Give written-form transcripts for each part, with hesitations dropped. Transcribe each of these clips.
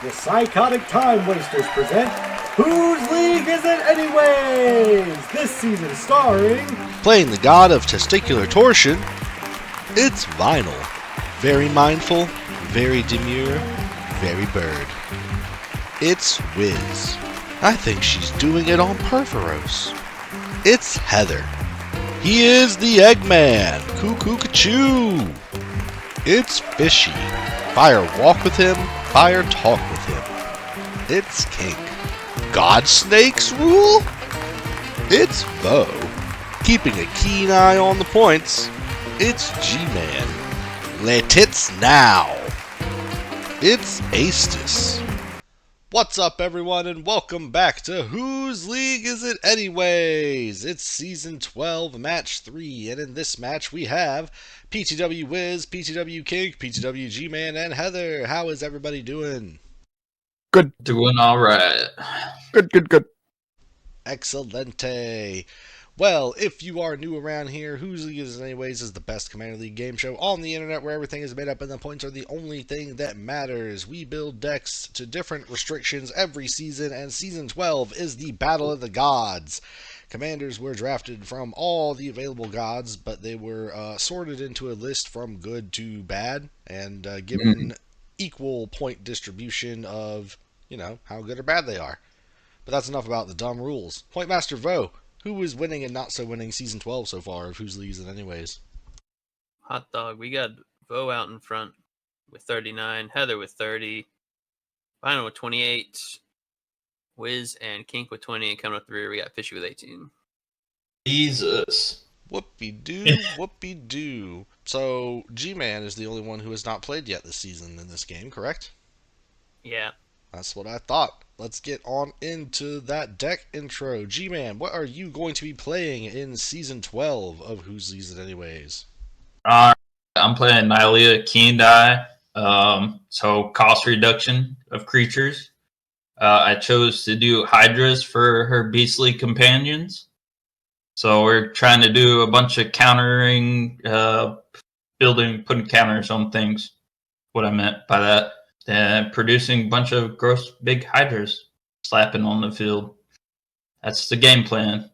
The Psychotic Time Wasters present Whose League Is It Anyways? This season starring... Playing the god of testicular torsion, it's Vinyl. Very mindful, very demure, very bird. It's Wiz. I think she's doing it on purpose. It's Heather. He is the Eggman. Cuckoo-ca-choo. It's Fishy. Fire walk with him, fire talk with him. It's Kink. God snakes rule? It's Vo. Keeping a keen eye on the points. It's G-Man. Let it now. It's Astus. What's up, everyone, and welcome back to Whose League Is It Anyways? It's Season 12, Match 3, and in this match we have PTW Wiz, PTW Kink, PTW G-Man, and Heather. How is everybody doing? Good. Doing all right. Good. Excelente. Well, if you are new around here, Whose League Is It Anyways is the best Commander League game show on the internet where everything is made up and the points are the only thing that matters. We build decks to different restrictions every season, and Season 12 is the Battle of the Gods. Commanders were drafted from all the available gods, but they were sorted into a list from good to bad and given equal point distribution of, how good or bad they are. But that's enough about the dumb rules. Pointmaster Vo, who is winning and not so winning Season 12 so far of Whose League Is It Anyways? Hot dog. We got Vo out in front with 39, Heather with 30, Final with 28, Wiz and Kink with 20, and coming up the rear, we got Fishy with 18. Jesus. Whoopie-doo. So, G-Man is the only one who has not played yet this season in this game, correct? Yeah. That's what I thought. Let's get on into that deck intro. G-Man, what are you going to be playing in Season 12 of Whose League Is It Anyways? I'm playing Nylea Keen Die. So cost reduction of creatures. I chose to do Hydras for her beastly companions. So we're trying to do a bunch of countering, putting counters on things. What I meant by that. And producing a bunch of gross big Hydras slapping on the field. That's the game plan.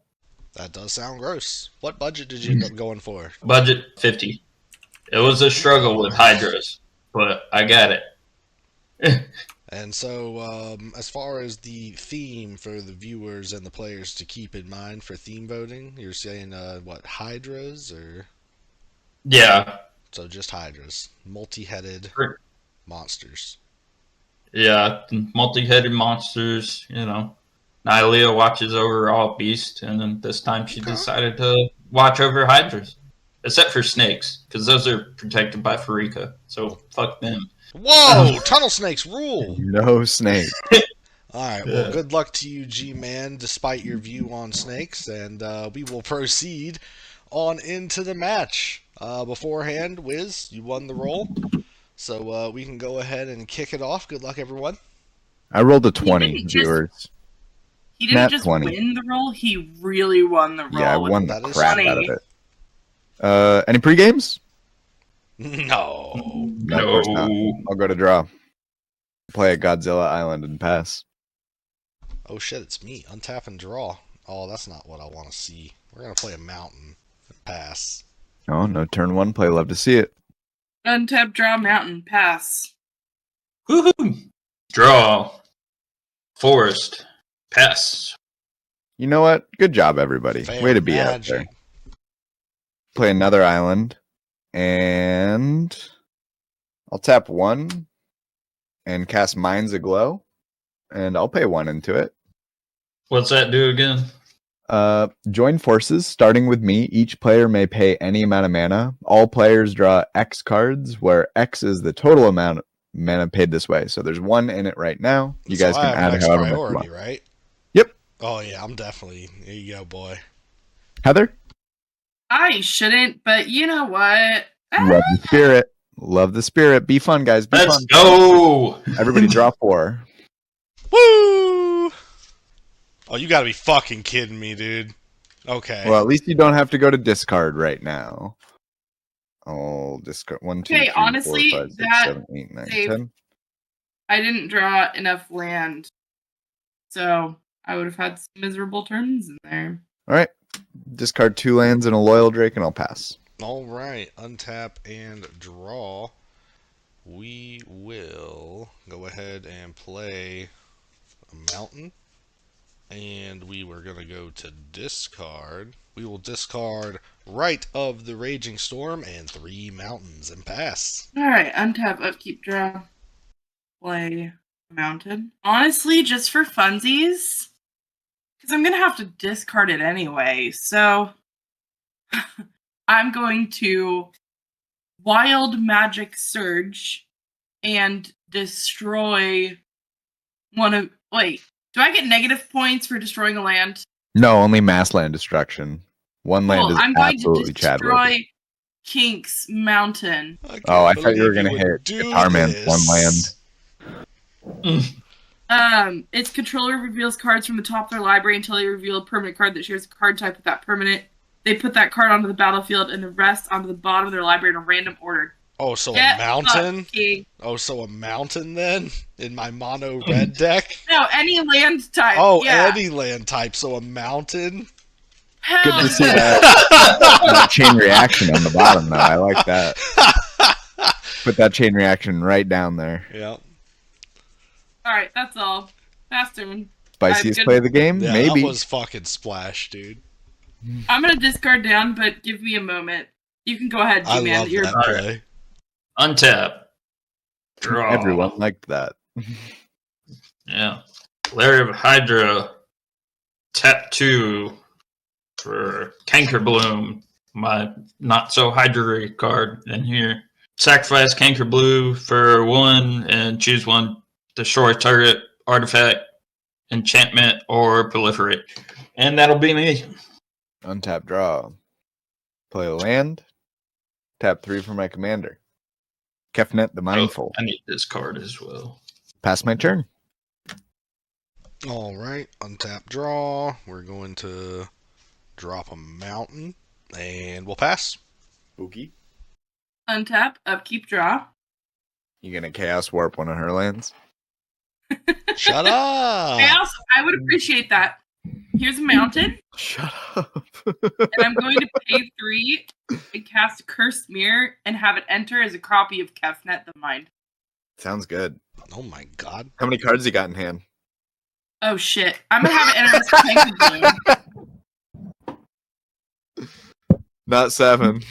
That does sound gross. What budget did you end up going for? Budget 50. It was a struggle with Hydras, but I got it. And so, as far as the theme for the viewers and the players to keep in mind for theme voting, you're saying, Hydras, or? Yeah. So just Hydras. Multi-headed monsters. Yeah, multi-headed monsters, Nylea watches over all beasts, and then this time she decided to watch over Hydras. Except for snakes, because those are protected by Farika, so fuck them. Whoa! Tunnel snakes rule! No snake. Alright, well, good luck to you, G-Man, despite your view on snakes, and we will proceed on into the match. Beforehand, Wiz, you won the roll, so we can go ahead and kick it off. Good luck, everyone. I rolled a 20, viewers. He didn't Nat just 20. win the roll, he really won the roll. Yeah, I won That the is crap funny. out of it. Any pre-games? No. No, of course not. I'll go to draw. Play at Godzilla Island and pass. Oh shit, it's me. Untap and draw. Oh, that's not what I want to see. We're going to play a mountain and pass. Oh, no turn one play. Love to see it. Untap, draw, mountain, pass. Woohoo! Draw. Forest. Pass. You know what? Good job, everybody. Fair Way to be magic. out there. Play another island. And I'll tap one and cast Mind's Aglow. And I'll pay one into it. What's that do again? Join forces, starting with me. Each player may pay any amount of mana. All players draw X cards, where X is the total amount of mana paid this way. So there's one in it right now. You guys So can I have add next however much you priority, want. right? Yep. Oh yeah, I'm definitely. There you go, boy. Heather? I shouldn't, but you know what? Love the spirit. Love the spirit. Be fun, guys. Be Let's fun. go! Everybody draw 4. Woo! Oh, you gotta be fucking kidding me, dude. Okay. Well, at least you don't have to go to discard right now. Oh, discard 1, 2, Okay, 3, 4, honestly, 5, 6, that 7, 8, 9, saved 10. I didn't draw enough land. So I would have had some miserable turns in there. All right. Discard 2 lands and a Loyal Drake, and I'll pass. All right, untap and draw. We will go ahead and play a mountain. And we were going to go to discard. We will discard Rite of the Raging Storm and 3 mountains and pass. Alright, untap, upkeep, draw. Play mountain. Honestly, just for funsies. Because I'm going to have to discard it anyway. So I'm going to Wild Magic Surge and destroy one of... Wait, do I get negative points for destroying a land? No, only mass land destruction. One land is I'm going absolutely to destroy Chadwick. Kink's Mountain. Oh, I thought you were going to hit Guitar Man's one land. Its controller reveals cards from the top of their library until they reveal a permanent card that shares a card type with that permanent. They put that card onto the battlefield and the rest onto the bottom of their library in a random order. Oh, so Get a mountain? fucked, King. Oh, so a mountain then? In my mono red deck? No, any land type. Oh, yeah. any land type, so a mountain? Hell Good to see yeah. that chain reaction on the bottom, though. I like that. Put that chain reaction right down there. Yeah. Alright, that's all. Fast turn. Spiciest good. play of the game? Yeah, Maybe. that was fucking splash, dude. I'm gonna discard down, but give me a moment. You can go ahead, I G-Man. love You're that play. Untap. Draw. Everyone liked that. Yeah. Lair of Hydra. Tap 2 for Cankerbloom. My not so Hydra card in here. Sacrifice Cankerblue for 1 and choose 1. Destroy target, artifact, enchantment, or proliferate. And that'll be me. Untap, draw. Play a land. Tap 3 for my commander. Kefnet the Mindful. I need this card as well. Pass my turn. All right, untap, draw. We're going to drop a mountain, and we'll pass. Boogie. untap, upkeep, draw. You gonna Chaos Warp one of her lands? Shut up! I would appreciate that. Here's a mountain, Shut up. and I'm going to pay 3 and cast a Cursed Mirror and have it enter as a copy of Kefnet the Mind. Sounds good. Oh my god. How many cards you got in hand? Oh shit. I'm gonna have it enter as Cankerbloom. Not 7.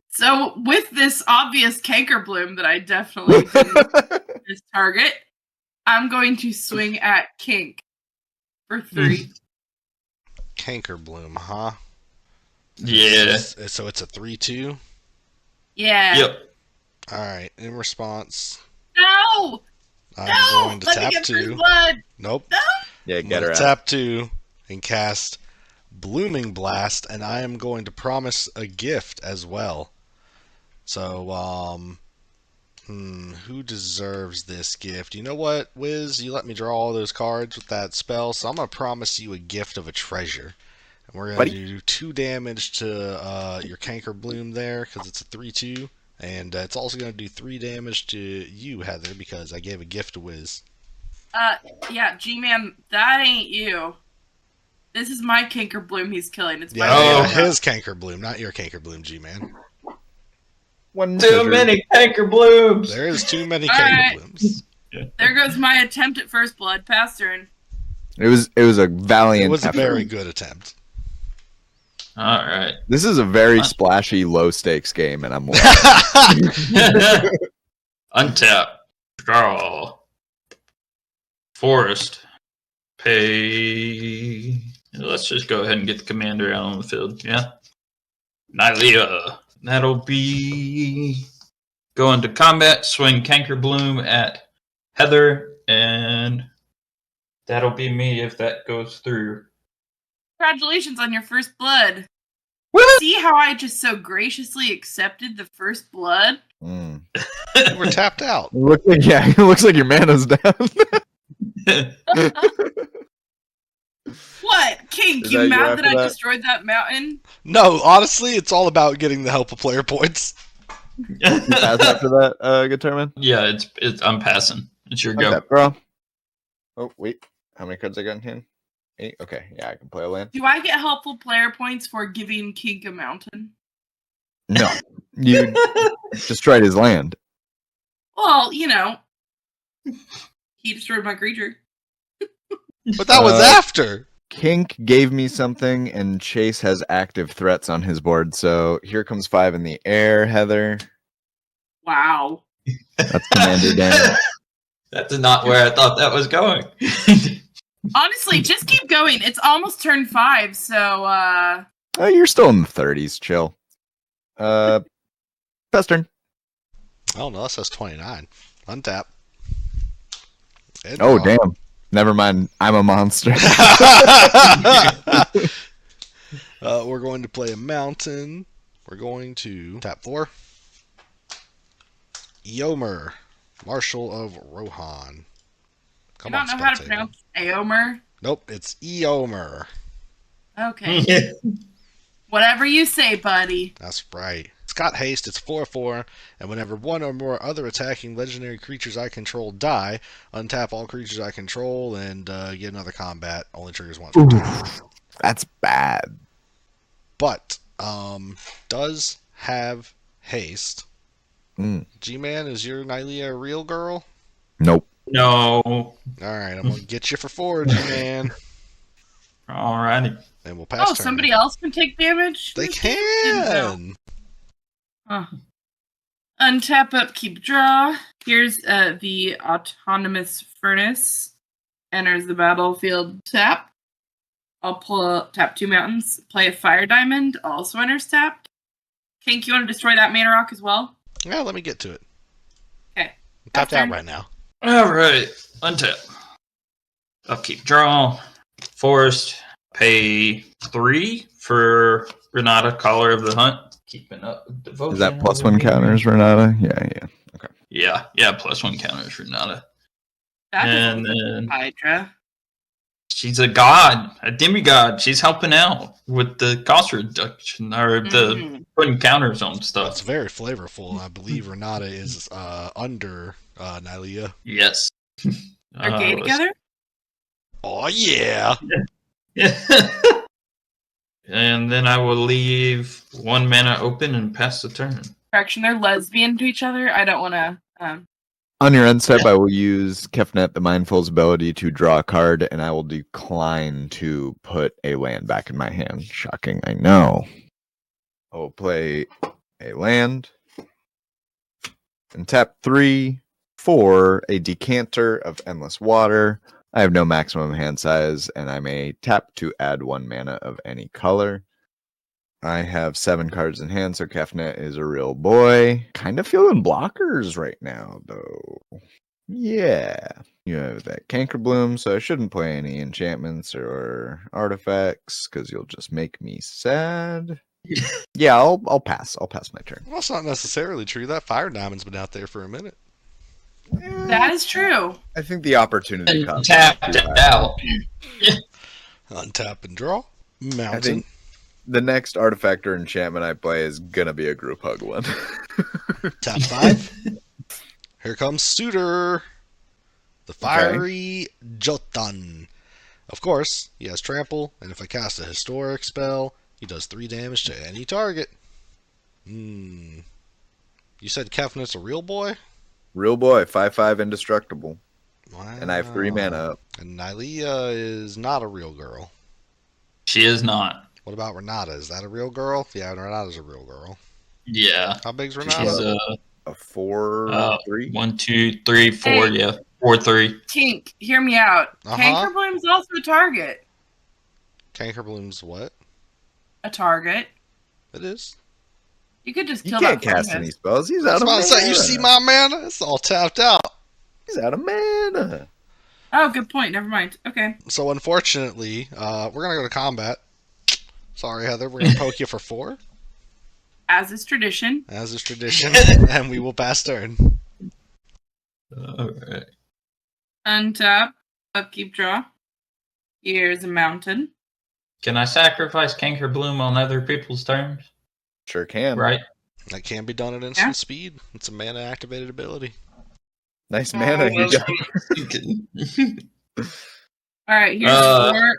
So with this obvious Cankerbloom that I definitely didn't this target, I'm going to swing at Kink for 3. Cankerbloom, huh? Yeah. So it's a 3-2? Yeah. Yep. Alright, in response, No! I'm No! going to Let me tap get first 2. blood! Nope. No! Yeah, I'm get her gonna out. tap 2 and cast Blooming Blast, and I am going to promise a gift as well. So, who deserves this gift? You know what, Wiz? You let me draw all those cards with that spell, so I'm going to promise you a gift of a treasure. And we're going to do 2 damage to your Cankerbloom there, because it's a 3-2. And it's also going to do 3 damage to you, Heather, because I gave a gift to Wiz. Yeah, G-Man, that ain't you. This is my Cankerbloom he's killing. It's my Yeah, favorite. his Cankerbloom, not your Cankerbloom, G-Man. One Too treasure. many Cankerblooms. There is too many All right. Cankerblooms. There goes my attempt at first blood. Pass turn. It was a valiant It was a effort. very good attempt. All right. This is a very splashy, low stakes game, and I'm Untap. Draw. Forest. Pay. Let's just go ahead and get the commander out on the field. Yeah. Nylea. That'll be going to combat. Swing Cankerbloom at Heather, and that'll be me if that goes through. Congratulations on your first blood. See how I just so graciously accepted the first blood? Mm. We're tapped out. It looks like your mana's down. What? Kink, Is you that you mad after that I that? destroyed that mountain? No, honestly, it's all about getting the help of player points. You pass after that, Guitarman? Yeah, it's I'm passing. It's your go. Okay, bro. Oh, wait. How many cards I got in hand? 8? Okay, yeah, I can play a land. Do I get helpful player points for giving Kink a mountain? No. You destroyed his land. Well, you know, he destroyed my creature. But that was after. Kink gave me something, and Chase has active threats on his board. So here comes 5 in the air, Heather. Wow. That's commander damage. That's not where I thought that was going. Honestly, just keep going. It's almost turn 5, so Oh, you're still in the 30s. Chill. Best turn. Oh no, that says 29. Untap. And Oh, draw. damn. Never mind. I'm a monster. We're going to play a mountain. We're going to tap 4. Eomer, Marshal of Rohan. Come I on, don't know how to spectator. pronounce Aomer. Nope, it's Eomer. Okay. Whatever you say, buddy. That's right. It's got haste, it's 4/4, and whenever one or more other attacking legendary creatures I control die, untap all creatures I control and get another combat. Only triggers once per turn. That's bad. But does have haste. Mm. G-Man, is your Nylea a real girl? Nope. No. Alright, I'm gonna get you for 4, G-Man. Alrighty. And we'll pass Oh, turn. somebody else can take damage? They This game? Didn't know. can! Huh. Untap, upkeep, draw. Here's the autonomous furnace. Enters the battlefield, tap. I'll tap 2 mountains. Play a fire diamond, also enters tapped. Kink, you want to destroy that mana rock as well? Yeah, let me get to it. Okay. I'm tapped out turn. right now. Alright. Untap. Upkeep, draw. Forest. Pay 3 for Renata, Caller of the Hunt. Keeping up with devotion. Is that +1 counters, Renata? Yeah. Okay. Yeah, +1 counters, Renata. That And is then Hydra. she's a god, a demigod. She's helping out with the cost reduction or the putting counters on That's stuff. very flavorful. I believe Renata is under Nylea. Yes. Are gay together? Oh, yeah! And then I will leave 1 mana open and pass the turn. Correction, they're lesbian to each other. I don't want to. On your end step, I will use Kefnet the Mindful's ability to draw a card, and I will decline to put a land back in my hand. Shocking, I know. I will play a land and tap 3 for a decanter of endless water. I have no maximum hand size, and I may tap to add 1 mana of any color. I have 7 cards in hand, so Kefnet is a real boy. Kind of feeling blockers right now, though. Yeah. You have that Cankerbloom, so I shouldn't play any enchantments or artifacts, because you'll just make me sad. Yeah, I'll pass. I'll pass my turn. Well, that's not necessarily true. That Fire Diamond's been out there for a minute. That is true. I think the opportunity And cost tapped is too it high. out. Untap and draw. I Mountain. think the next artifact or enchantment I play is gonna be a group hug one. Tap 5. Here comes Suitor. The Fiery Jotun. Of course, he has trample, and if I cast a historic spell, he does 3 damage to any target. You said Kefnet's a real boy? Real boy, 5/5 indestructible. Wow. And I have 3 mana up. And Nylea is not a real girl. She is not. What about Renata? Is that a real girl? Yeah, Renata's a real girl. Yeah. How big's She's Renata? A 4/3. 1, 2, 3, 4. Hey. Yeah. 4/3. Kink, hear me out. Uh-huh. Cankerbloom's also a target. Cankerbloom's what? A target. It is. You could just He kill can't that cast Furnace. any spells. He's I out was of about mana. to say, you see my mana? It's all tapped out. He's out of mana. Oh, good point. Never mind. Okay. So unfortunately, we're gonna go to combat. Sorry, Heather. We're gonna poke you for 4, As is tradition. as is tradition, and we will pass turn. Alright. Untap. Upkeep, draw. Here's a mountain. Can I sacrifice Cankerbloom on other people's terms? Sure can. Right? That can be done at instant speed. It's a mana activated ability. Nice mana. You That's got. what I was thinking. All right, here's 4.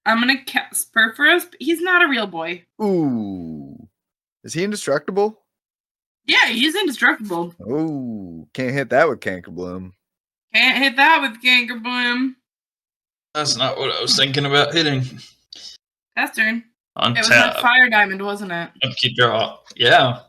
I'm gonna cast Perforos, but he's not a real boy. Ooh. Is he indestructible? Yeah, he's indestructible. Ooh. Can't hit that with Cankerbloom. Can't hit that with Gankerbloom. That's not what I was thinking about hitting. That's turn. On It was tap. that Fire Diamond, wasn't it? Upkeep draw. Yeah.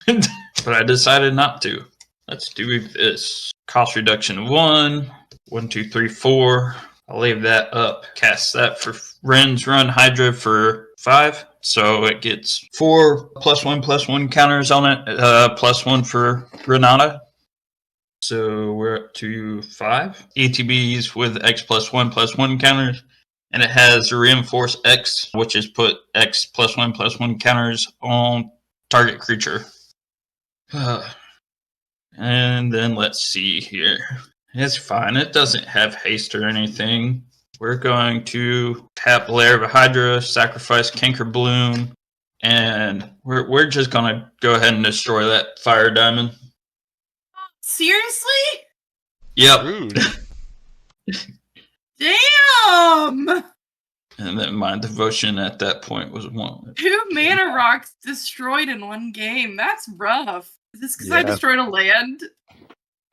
But I decided not to. Let's do this. Cost reduction of 1. 1, 2, 3, 4. I'll leave that up. Cast that for Ren's Run Hydra for 5. So it gets 4 +1/+1 counters on it. +1 for Renata. So we're up to 5 ETBs with X +1/+1 counters. And it has Reinforce X, which is put X +1/+1 counters on target creature. And then let's see here. It's fine. It doesn't have haste or anything. We're going to tap Lair of a Hydra, sacrifice Cankerbloom, and we're just gonna go ahead and destroy that Fire Diamond. Seriously? Yep. Rude. Damn! And then my devotion at that point was 1. 2 mana rocks destroyed in one game. That's rough. Is this because I Yeah. destroyed a land?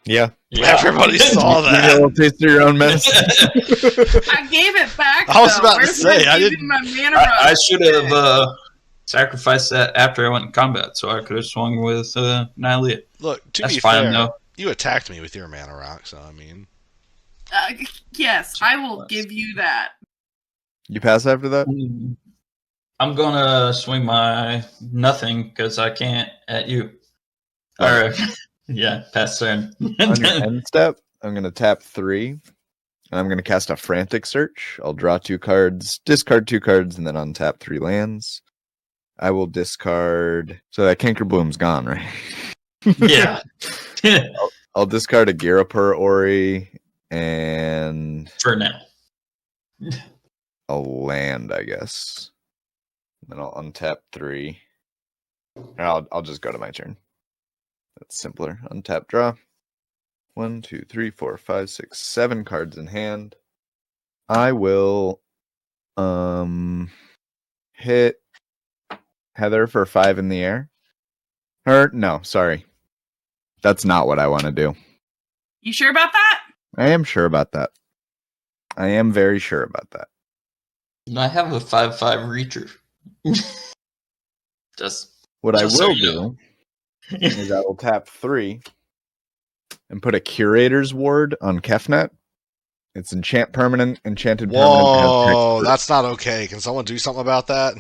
Yeah. Everybody saw You get a that. little taste of your own medicine. I gave it back. I was though. about to Where's say, my I giving didn't- My mana rocks? I should have sacrificed that after I went in combat, so I could have swung with Nylea. Look, to That's be fine, fair, though. you attacked me with your mana rock, so I mean. Yes, I will give you that. You pass after that? I'm gonna swing my nothing because I can't at you. All right. Yeah, pass turn. On your end step, I'm going to tap 3. And I'm going to cast a Frantic Search. I'll draw 2 cards, discard 2 cards, and then untap 3 lands. I will discard. So that Cankerbloom's gone, right? Yeah. I'll discard a Girapur Ori and For now. a land, I guess. Then I'll untap 3. And I'll just go to my turn. That's simpler. Untap, draw. 1, 2, 3, 4, 5, 6, 7 cards in hand. I will hit Heather for 5 in the air. No, sorry. That's not what I want to do. You sure about that? I am sure about that. I am very sure about that. I have a 5/5 reacher. Just What I Just so will you know. do is I will tap 3 and put a Curator's Ward on Kefnet. It's enchanted permanent. Whoa, that's not okay. Can someone do something about that?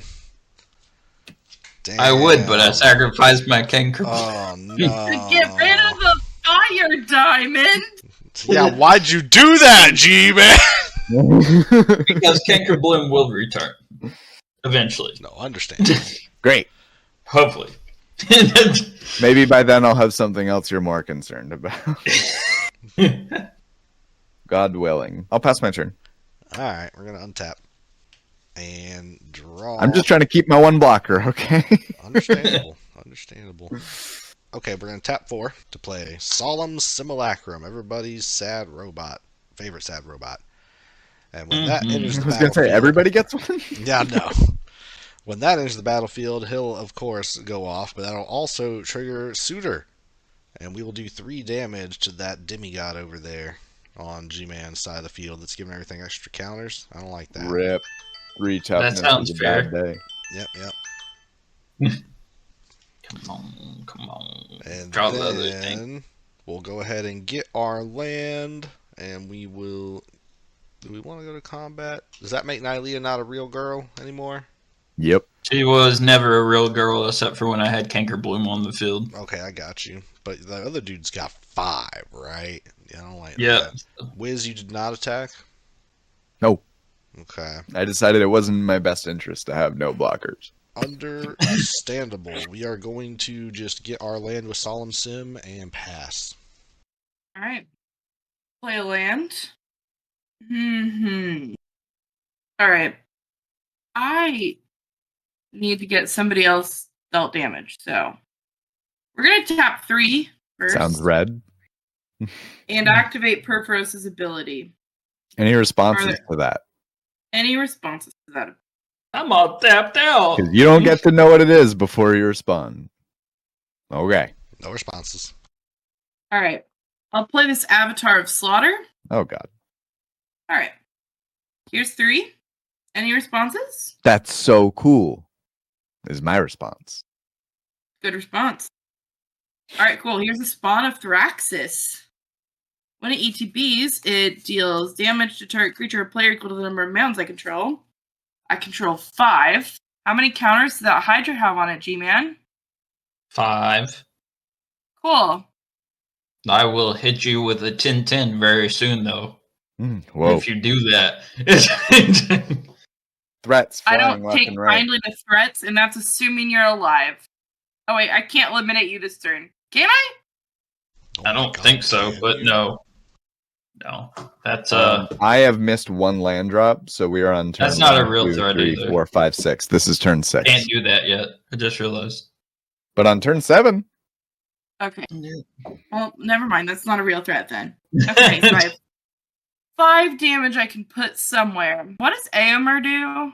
Damn. I would, but I sacrificed my Canker. Oh, no. To get rid of the Fire Diamond. Yeah, why'd you do that, G-Man? Because Cankerbloom will return. Eventually. No, understand. Great. Hopefully. Maybe by then I'll have something else you're more concerned about. God willing. I'll pass my turn. Alright, we're going to untap. And draw. I'm just trying to keep my 1 blocker, okay? Understandable. Understandable. Okay, we're going to tap 4 to play Solemn Simulacrum, everybody's sad robot. Favorite sad robot. And when that enters I the was going to say, battlefield... everybody gets one? Yeah, no. When that enters the battlefield, he'll, of course, go off, but that'll also trigger Suitor. And we will do 3 damage to that demigod over there on G-Man's side of the field that's giving everything extra counters. I don't like that. Rip. 3 toughness. That sounds is a bad fair. day. Yep. Come on. And Draw the other thing. then we'll go ahead and get our land, and we will... Do we want to go to combat? Does that make Nylea not a real girl anymore? Yep. She was never a real girl except for when I had Cankerbloom on the field. Okay, I got you. But the other dude's got 5, right? Yeah, I don't like Yeah. that. Wiz, you did not attack? No. Okay. I decided it wasn't in my best interest to have no blockers. Understandable. We are going to just get our land with Solemn Sim and pass. Alright. Play a land. Alright. I need to get somebody else dealt damage, so We're going to tap 3 first. Sounds red. And activate Perforos's ability. Any responses to that? Any responses to that? I'm all tapped out. Because you don't get to know what it is before you respond. Okay. No responses. All right. I'll play this Avatar of Slaughter. Oh, God. All right. Here's 3. Any responses? That's so cool, is my response. Good response. All right, cool. Here's the Spawn of Thraxis. When it ETBs, it deals damage to target creature or player equal to the number of mounds I control. I control 5. How many counters does that Hydra have on it, G-Man? 5. Cool. I will hit you with a 10-10 very soon, though. Whoa. If you do that. Threats I flying don't left take and right. kindly to threats, and that's assuming you're alive. Oh, wait, I can't eliminate you this turn. Can I? I don't think so, but no. No. That's I have missed 1 land drop, so we are on turn That's not a 1, real 2, threat 3, either. 4, 5, 6. This is turn 6. can't do that yet. I just realized. But on turn 7, Okay. Well, never mind. That's not a real threat then. Okay, so I have 5 damage I can put somewhere. What does Aomer do?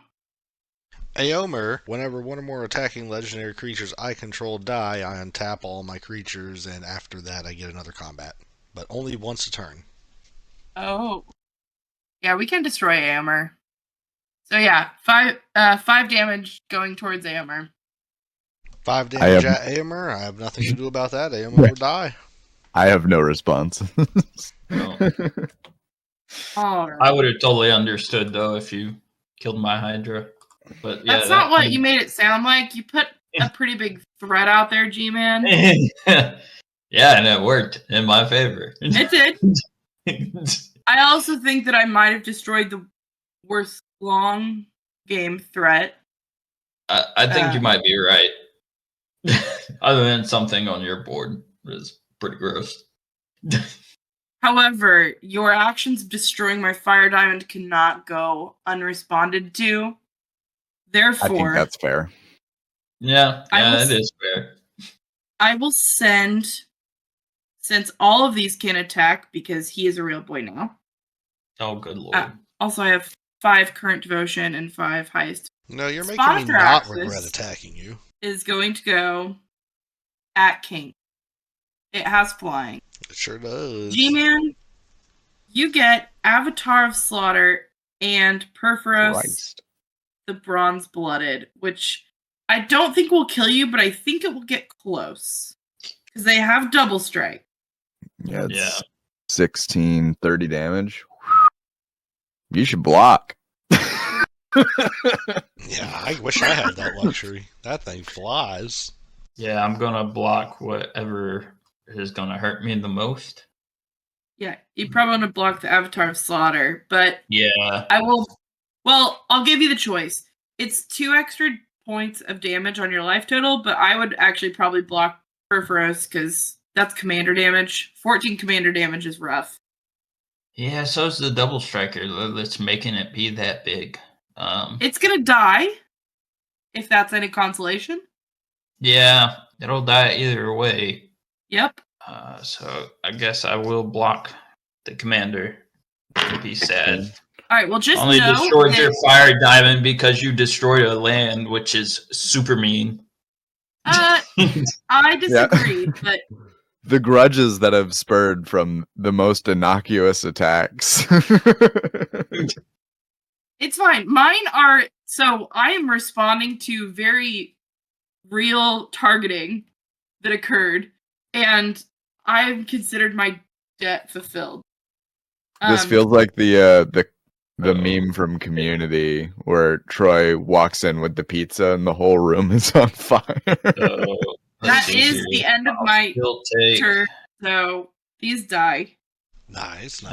Aomer, whenever one or more attacking legendary creatures I control die, I untap all my creatures, and after that I get another combat. But only once a turn. Oh. Yeah, we can destroy Aomer. So yeah, 5 damage going towards Aomer. 5 damage at Aomer. I have nothing to do about that. Aomer will die. I have no response. No. All right. I would have totally understood, though, if you killed my Hydra. But yeah, That's not what you made it sound like. You put a pretty big threat out there, G-Man. Yeah, and it worked in my favor. It did. I also think that I might have destroyed the worst long game threat. I think you might be right. Other than something on your board is pretty gross. However, your actions of destroying my fire diamond cannot go unresponded to. Therefore, I think that's fair. Yeah, it is fair. I will send, since all of these can attack, because he is a real boy now. Oh, good lord. Also, I have 5 current devotion and 5 highest. No, you're making Spot me of not Thraxis regret attacking you. Is going to go at King. It has flying. It sure does. G-Man, you get Avatar of Slaughter and Perforos Christ. the Bronze Blooded, which I don't think will kill you, but I think it will get close. Because they have double strike. Yeah, it's 16, 30 damage. You should block. Yeah, I wish I had that luxury. That thing flies. Yeah, I'm gonna block whatever is gonna hurt me the most. Yeah, you probably want to block the Avatar of Slaughter, but Yeah. I will. Well, I'll give you the choice. It's 2 extra points of damage on your life total, but I would actually probably block Perforos because that's commander damage. 14 commander damage is rough. Yeah, so is the double striker that's making it be that big. It's gonna die, if that's any consolation. Yeah, it'll die either way. Yep. So I guess I will block the commander. It'll be sad. All right. Well, just Only know destroyed that your fire diamond because you destroyed a land, which is super mean. I disagree, but The grudges that have spurred from the most innocuous attacks. it's fine. Mine are so I am responding to very real targeting that occurred, and I've considered my debt fulfilled. This feels like the meme from Community where Troy walks in with the pizza and the whole room is on fire. That is the end of my turn, so these die. Nice.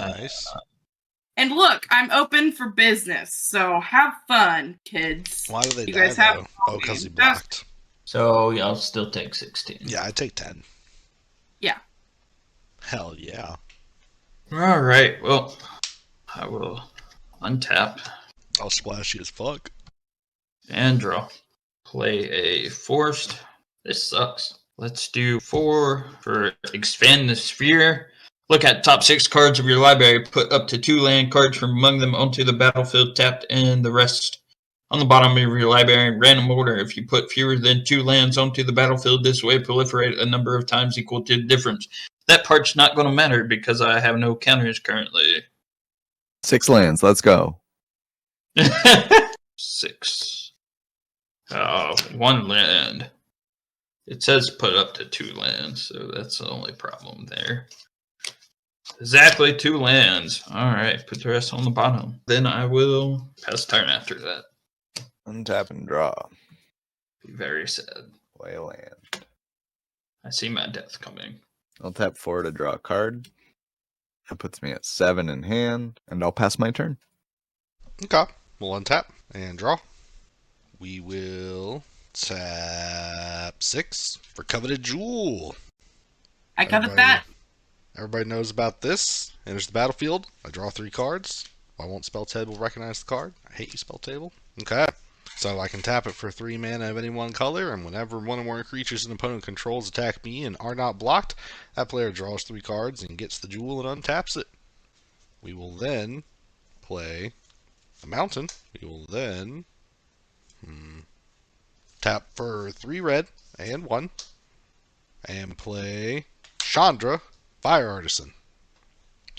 And look, I'm open for business, so have fun, kids. Why do they You die, guys have though? Oh, because he blocked. So I'll still take 16. Yeah, I take 10. Yeah. Hell yeah. All right. Well, I will untap I'll splash you as fuck. and draw. Play a forest. This sucks. Let's do 4 for expand the sphere. Look at top 6 cards of your library. Put up to 2 land cards from among them onto the battlefield tapped, and the rest on the bottom of your library in random order. If you put fewer than 2 lands onto the battlefield this way, proliferate a number of times equal to the difference. That part's not going to matter because I have no counters currently. 6 lands. Let's go. 6. 1 land. It says put up to 2 lands, so that's the only problem there. Exactly 2 lands. All right, put the rest on the bottom. Then I will pass turn after that. Untap and draw. Be very sad. Play a land. I see my death coming. I'll tap 4 to draw a card. That puts me at 7 in hand, and I'll pass my turn. Okay. We'll untap and draw. We will tap 6 for Coveted Jewel. I covered that. Everybody knows about this. Enters the battlefield. I draw 3 cards. I won't spell table recognize the card. I hate you, spell table. Okay. So I can tap it for 3 mana of any one color, and whenever one or more creatures an opponent controls attack me and are not blocked, that player draws 3 cards and gets the jewel and untaps it. We will then play a mountain. We will then tap for 3 red and 1, and play Chandra, Fire Artisan.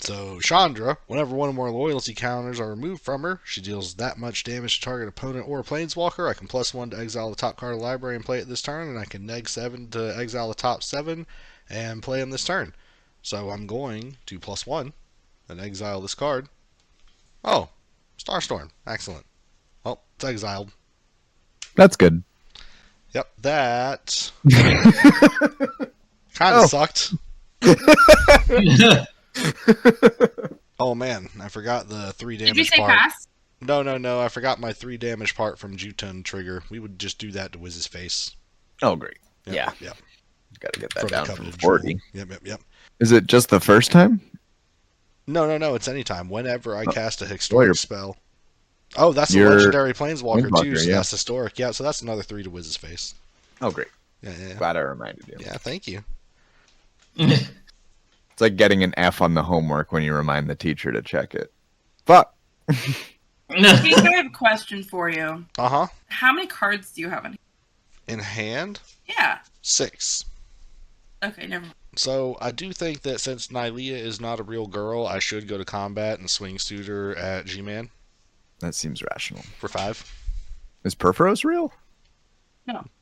So Chandra, whenever one or more loyalty counters are removed from her, she deals that much damage to target opponent or planeswalker. I can +1 to exile the top card of the library and play it this turn, and I can -7 to exile the top 7 and play them this turn. So I'm going to +1 and exile this card. Oh, Starstorm. Excellent. Well, it's exiled. That's good. Yep, that kind of sucked. Oh man, I forgot the 3 damage part. Did you say pass? No, I forgot my 3 damage part from Juten trigger. We would just do that to Wiz's face. Oh, great. Yep, Yeah. Yep. Got to get that From down the from Coveted 40. Jewel. Yep. Is it just the first time? No, it's anytime. Whenever I cast a historic spell. Oh, that's a Your legendary planeswalker too, so yeah. that's historic. Yeah, so that's another 3 to Wiz's face. Oh, great. Yeah. Glad I reminded you. Yeah, thank you. It's like getting an F on the homework when you remind the teacher to check it. Fuck. Hey, I have a question for you. Uh-huh. How many cards do you have In hand? Yeah. 6. Okay, never mind. So I do think that since Nylea is not a real girl, I should go to combat and swing suitor at G-Man That seems rational. for 5. Is Perforos real?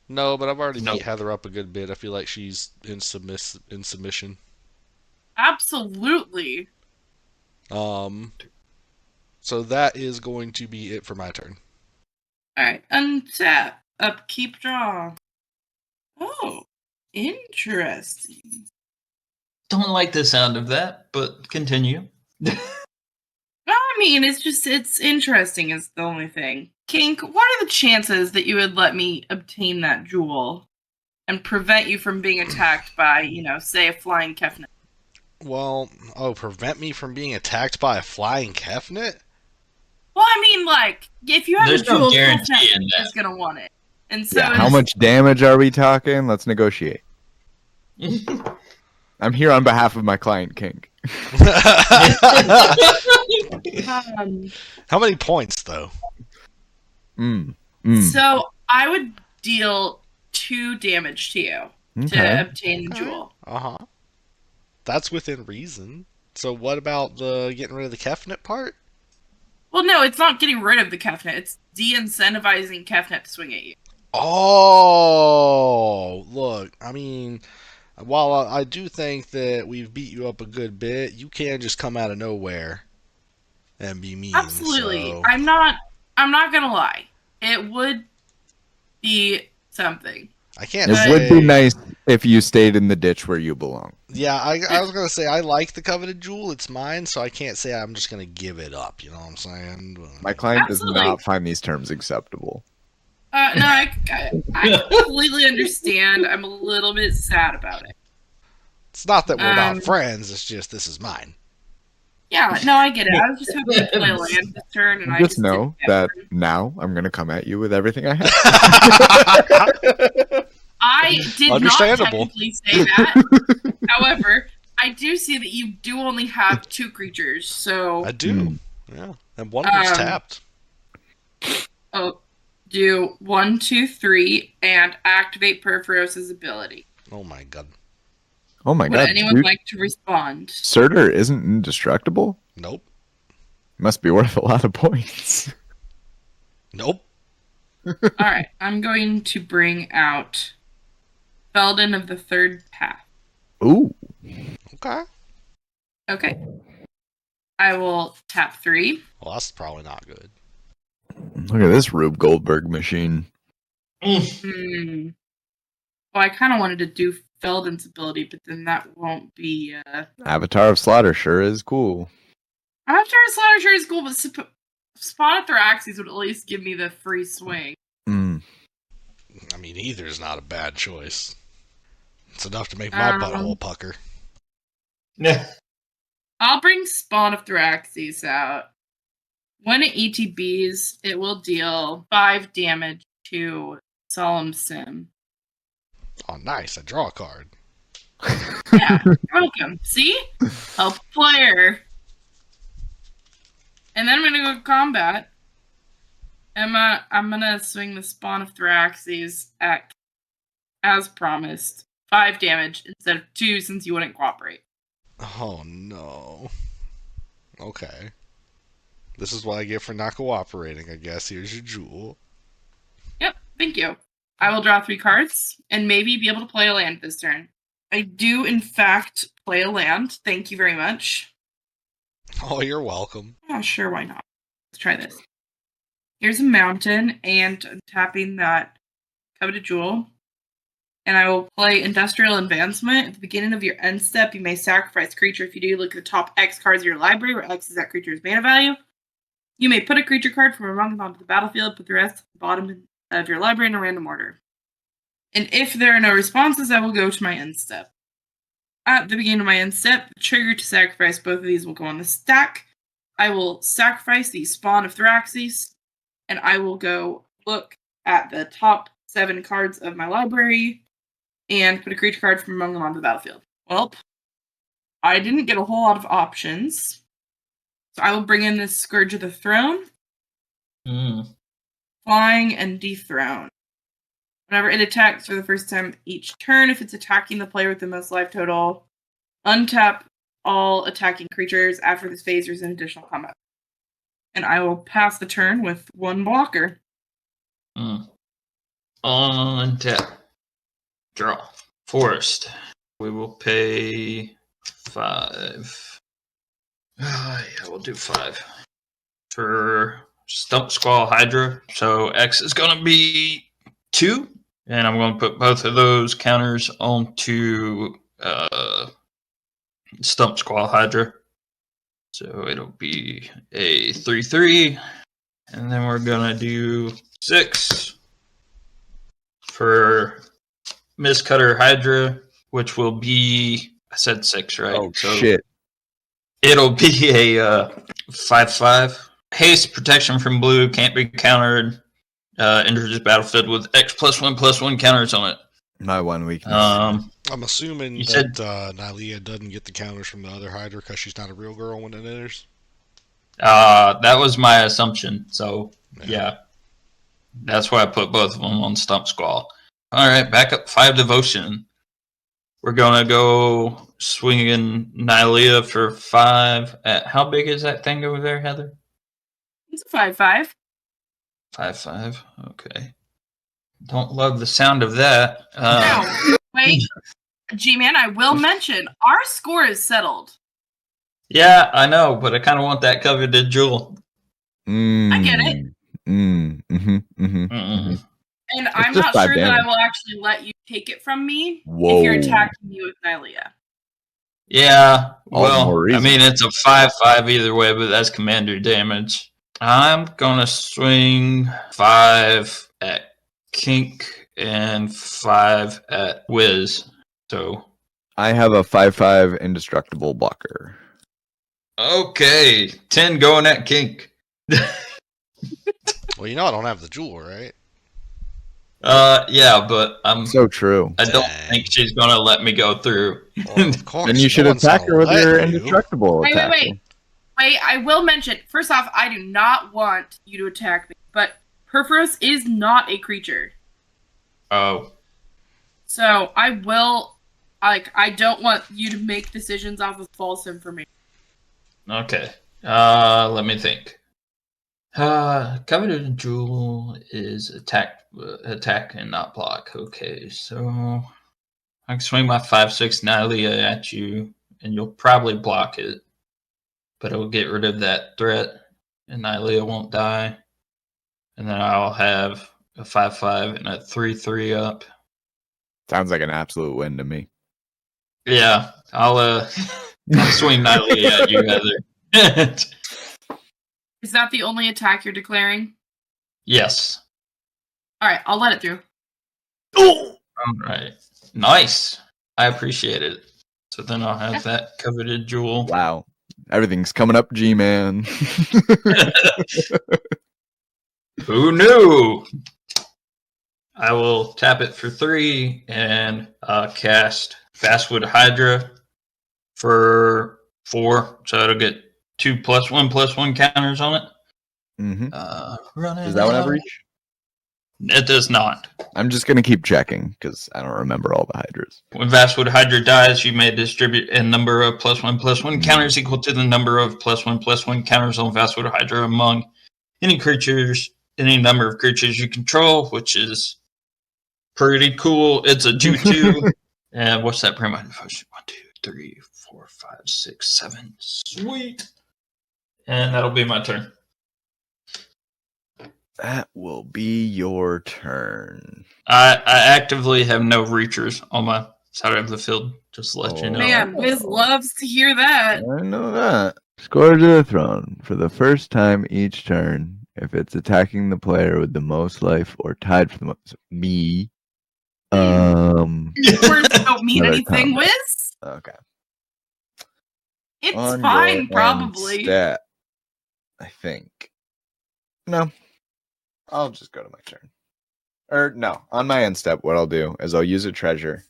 No, but I've already Nope. beat Heather up a good bit. I feel like she's in submission. Absolutely. So that is going to be it for my turn. Alright, untap. Upkeep, draw. Oh, interesting. Don't like the sound of that, but continue. I mean, it's interesting is the only thing. Kink, what are the chances that you would let me obtain that jewel and prevent you from being attacked by, say, a flying Kefnet? Well, prevent me from being attacked by a flying Kefnet? Well, I mean, like, if you have There's a jewel, no guarantee Kefnet in that. is going to want it. And so Yeah, how much damage are we talking? Let's negotiate. I'm here on behalf of my client, Kink. How many points, though? So I would deal 2 damage to you to obtain the jewel. Uh-huh. That's within reason. So what about the getting rid of the Kefnet part? Well, no, it's not getting rid of the Kefnet. It's de-incentivizing Kefnet to swing at you. Oh, look, I mean, while I do think that we've beat you up a good bit, you can just come out of nowhere and be mean. Absolutely. So. I'm not gonna lie. It would be something. I can't It say... would be nice if you stayed in the ditch where you belong. Yeah, I was going to say, I like the Coveted Jewel. It's mine, so I can't say I'm just going to give it up. You know what I'm saying? My client Absolutely. does not find these terms acceptable. No, I completely understand. I'm a little bit sad about it. It's not that we're not friends. It's just this is mine. Yeah, no, I get it. I was just hoping to play a land this turn, and I Just just know didn't get that one. now I'm going to come at you with everything I have. I did not Understandable. technically say that. However, I do see that you do only have 2 creatures, so I do. Yeah. And one of them's tapped. do 1, 2, 3, and activate Perforos's ability. Oh my god. Oh my Would god. anyone like to respond? Surtur isn't indestructible? Nope. Must be worth a lot of points. Nope. Alright, I'm going to bring out Felden of the Third Path. Ooh. Okay. Okay. I will tap 3. Well, that's probably not good. Look at this Rube Goldberg machine. Well, I kind of wanted to do Felden's ability, but then that won't be... Avatar of Slaughter sure is cool. After Slaughter sure is cool, but Spawn of Thraxes would at least give me the free swing. I mean, either is not a bad choice. It's enough to make my butthole pucker. Yeah. I'll bring Spawn of Thraxes out. When it ETBs, it will deal 5 damage to Solemn Sim. Oh, nice. I draw a card. Yeah, you're welcome. See? Help player. And then I'm going to go combat. I'm going to swing the Spawn of Thraxes at, as promised, 5 damage instead of 2 since you wouldn't cooperate. Oh, no. Okay. This is what I get for not cooperating, I guess. Here's your jewel. Yep, thank you. I will draw 3 cards and maybe be able to play a land this turn. I do, in fact, play a land. Thank you very much. Oh, you're welcome. Oh, sure, why not? Let's try this. Here's a mountain, and I'm tapping that coveted jewel. And I will play Industrial Advancement. At the beginning of your end step, you may sacrifice a creature. If you do, look at the top X cards of your library, where X is that creature's mana value. You may put a creature card from among them onto the battlefield, put the rest at the bottom of your library in a random order. And if there are no responses, I will go to my end step. At the beginning of my end step, the trigger to sacrifice both of these will go on the stack. I will sacrifice the Spawn of Thraxes, and I will go look at the top 7 cards of my library and put a creature card from among them onto the battlefield. Well, I didn't get a whole lot of options. So I will bring in this Scourge of the Throne, Flying, and Dethrone. Whenever it attacks for the first time each turn, if it's attacking the player with the most life total, untap all attacking creatures. After this phase, there's an additional combat. And I will pass the turn with 1 blocker. Untap. Draw. Forest. We will pay 5. Yeah, we'll do 5. For Stump Squall Hydra. So X is going to be 2. And I'm going to put both of those counters onto Stump Squall Hydra. So it'll be a 3/3. And then we're going to do 6 for Mistcutter Hydra, which will be, I said 6, right? Oh, shit. It'll be a 5/5. Haste, protection from blue, can't be countered. Enters the battlefield with X +1/+1 counters on it. My one weakness. I'm assuming You that Nylea doesn't get the counters from the other Hydra because she's not a real girl when it enters. That was my assumption. So, yeah. That's why I put both of them on Stump Squall. All right, back up 5 Devotion. We're going to go swinging Nylea for 5. How big is that thing over there, Heather? It's a 5/5. 5/5. Okay. Don't love the sound of that. No, wait. G-Man, I will mention, our score is settled. Yeah, I know, but I kind of want that coveted jewel. I get it. And I'm not sure that I will actually let you take it from me if you're attacking me with Nylea. Yeah, well, I mean, it's a 5/5 either way, but that's commander damage. I'm going to swing 5 at Kink and 5 at Wiz. So I have a 5/5 indestructible blocker. Okay, 10 going at Kink. Well, you know I don't have the jewel, right? Yeah, but So true. I don't Dang. think she's gonna let me go through. Well, of course. Then you should no one's attack gonna her with let your you. indestructible Wait, attack. wait, I will mention, first off, I do not want you to attack me, but Perforos is not a creature. Oh, So I will, I don't want you to make decisions off of false information. okay. Let me think. Coveted Jewel is attack and not block. Okay, so I can swing my 5/6 Nylea at you, and you'll probably block it, but it'll get rid of that threat, and Nylea won't die. And then I'll have a 5/5 and a 3/3 up. Sounds like an absolute win to me. Yeah, I'll swing Nylea at you, Heather. Is that the only attack you're declaring? Yes. Alright, I'll let it through. All right. Nice. I appreciate it. So then I'll have that coveted jewel. Wow. Everything's coming up, G-Man. Who knew? I will tap it for 3 and cast Fastwood Hydra for 4. So it'll get 2 +1/+1 counters on it. Mm-hmm. Running Does that one have out. reach? It does not. I'm just going to keep checking because I don't remember all the Hydras. When Vastwood Hydra dies, you may distribute a number of +1/+1 counters equal to the number of +1/+1 counters on Vastwood Hydra among any number of creatures you control, which is pretty cool. It's a 2/2. And what's that prime devotion? 1, 2, 3, 4, 5, 6, 7. Sweet. And that'll be my turn. That will be your turn. I actively have no reachers on my side of the field, just to let you know. Man, Wiz loves to hear that. I know that. Scourge of the Throne. For the first time each turn, if it's attacking the player with the most life or tied for the most, me. Words don't mean Another anything, combat. Wiz. Okay. It's On fine, your end probably. stat, I think. No. I'll just go to my turn. Or no, on my end step, what I'll do is I'll use a treasure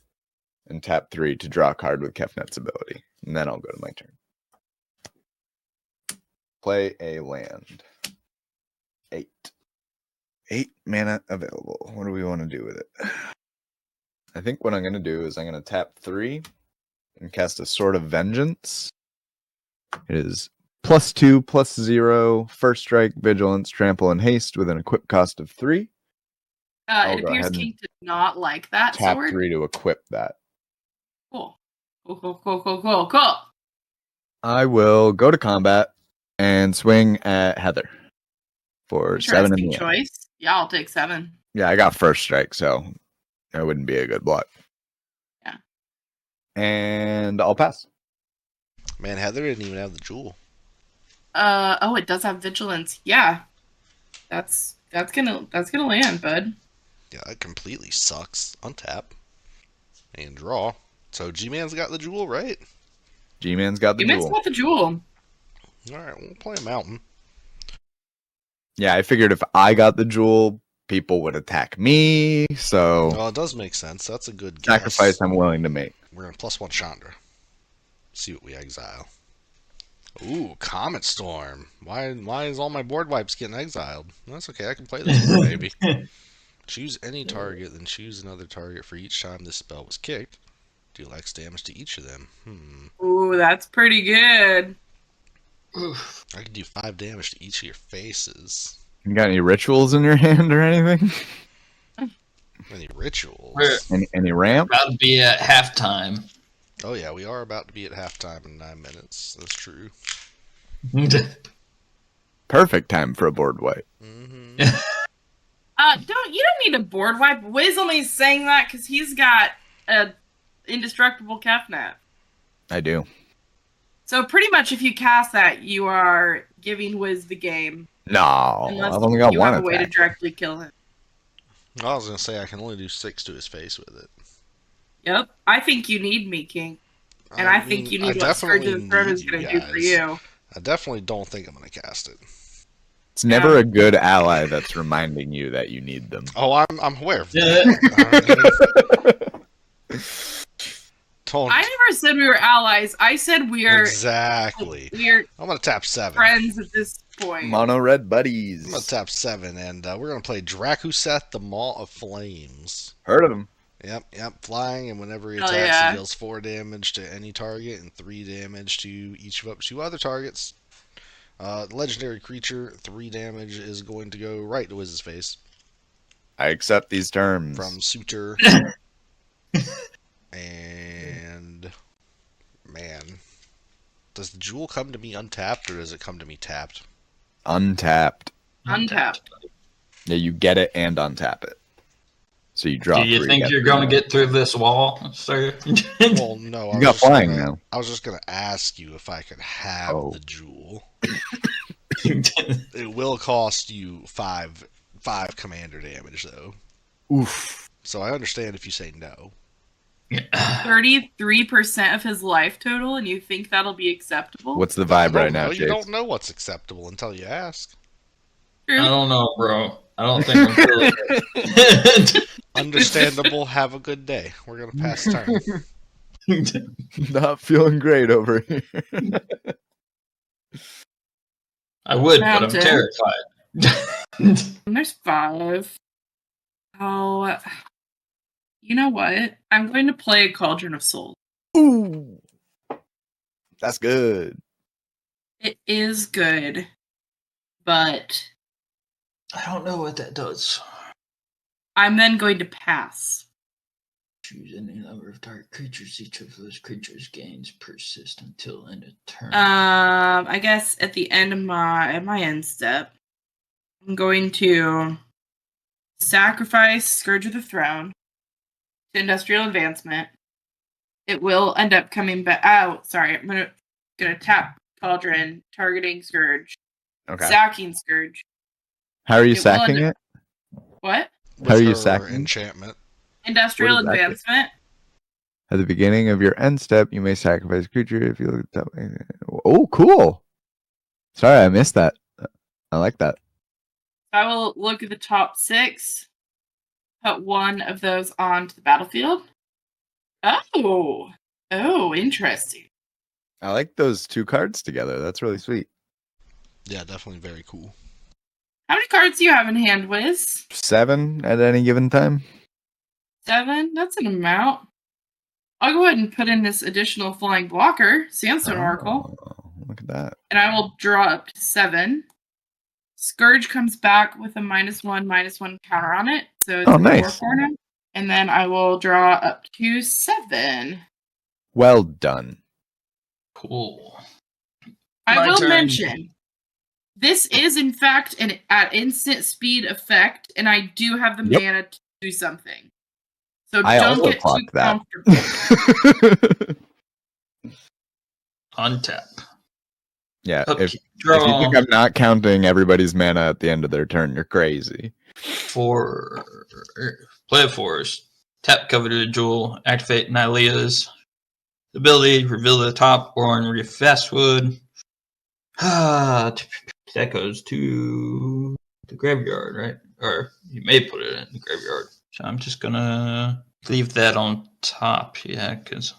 and tap 3 to draw a card with Kefnet's ability. And then I'll go to my turn. Play a land. 8. 8 mana available. What do we want to do with it? I think what I'm going to do is I'm going to tap 3 and cast a Sword of Vengeance. It is +2/+0, first strike, vigilance, trample, and haste with an equip cost of 3. I'll It go appears ahead and King did not like that Tap sword. 3 to equip that. Cool. Cool. I will go to combat and swing at Heather for 7 in Interesting the end. choice. Yeah, I'll take 7. Yeah, I got first strike, so it wouldn't be a good block. Yeah. And I'll pass. Man, Heather didn't even have the jewel. Oh, it does have vigilance. Yeah. That's gonna land, bud. Yeah, that completely sucks. Untap. And draw. So G-Man's got the jewel, right? G-Man's got the You missed jewel. about the jewel. Alright, we'll play a mountain. Yeah, I figured if I got the jewel, people would attack me, so Well, it does make sense. That's a good guess. sacrifice I'm willing to make. We're going to +1 Chandra. See what we exile. Ooh, Comet Storm. Why is all my board wipes getting exiled? That's okay, I can play this one, baby. Choose any target, then choose another target for each time this spell was kicked. Deal X damage to each of them. Ooh, that's pretty good. I can do 5 damage to each of your faces. You got any rituals in your hand or anything? Any rituals? Any ramp? About to be at halftime. Oh yeah, we are about to be at halftime in 9 minutes. That's true. Perfect time for a board wipe. Mm-hmm. You don't need a board wipe. Wiz only saying that because he's got a indestructible Kefnet. I do. So pretty much, if you cast that, you are giving Wiz the game. No, Unless I've only got you one have a way to attack. directly kill him. I was gonna say I can only do 6 to his face with it. Yep, I think you need me, King, and I think you need what Scourge of the Throne is going to do for you. I definitely don't think I'm gonna cast it. It's never a good ally that's reminding you that you need them. Oh, I'm aware of that. Don't I never said we were allies. I said exactly. we're I'm gonna tap 7. friends at this point. Mono red I'm gonna buddies. tap 7, and we're gonna play Drakuseth, the Maw of Flames. Heard of them. Yep, flying, and whenever he Hell attacks, yeah. he deals 4 damage to any target and 3 damage to each of up to 2 other targets. The legendary creature, 3 damage is going to go right to Wiz's face I accept these terms. from Suitor. And man, does the jewel come to me untapped or does it come to me tapped? Untapped. Untapped. Yeah, you get it and untap it. So you draw. Do you 3, think get you're 3 going to damage. get through this wall, sir? Well, no. You got flying now. I was just gonna ask you if I could have Oh. the jewel. It will cost you 5 commander damage though. Oof. So I understand if you say no. 33% of his life total, and you think that'll be acceptable? What's the vibe right No, now, you Chase? don't know what's acceptable until you ask. True. I don't know, bro. I don't think I'm feeling it. Understandable. Have a good day. We're gonna pass turn. Not feeling great over here. I would, but I'm Mountain. terrified. There's 5. Oh, you know what? I'm going to play Cauldron of Souls. Ooh. That's good. It is good, but I don't know what that does. I'm then going to pass. Choose any number of target creatures. Each of those creatures gains persist until end of turn. I guess at the end of my end step, I'm going to sacrifice Scourge of the Throne to Industrial Advancement. It will end up coming back out. Sorry, I'm gonna tap Cauldron, targeting Scourge, Okay. sacking Scourge. How are you It will sacking end it? What? How are you With her sacking? enchantment? Industrial What does that do? Advancement. At the beginning of your end step, you may sacrifice a creature if you look at that. Oh, cool. Sorry, I missed that. I like that. I will look at the top 6, put one of those onto the battlefield. Oh, interesting. I like those 2 cards together. That's really sweet. Yeah, definitely very cool. How many cards do you have in hand, Wiz? 7 at any given time. 7? That's an amount. I'll go ahead and put in this additional flying blocker, Sandstone Oracle, Oh, look at that. and I will draw up to 7. Scourge comes back with a -1/-1 counter on it, so it's Oh, a nice. 4 corner. And then I will draw up to 7. Well done. Cool. I My will turn. mention, this is in fact an at instant speed effect, and I do have the Yep. mana to do something. So I don't also get too clocked that. comfortable. Untap. Yeah, Okay, if you draw think I'm not counting everybody's mana at the end of their turn, you're crazy. for play a force. Tap coveted jewel. Activate Nylea's ability. Reveal the top or in Fastwood. That goes to the graveyard, right? Or you may put it in the graveyard. So I'm just gonna leave that on top, yeah, because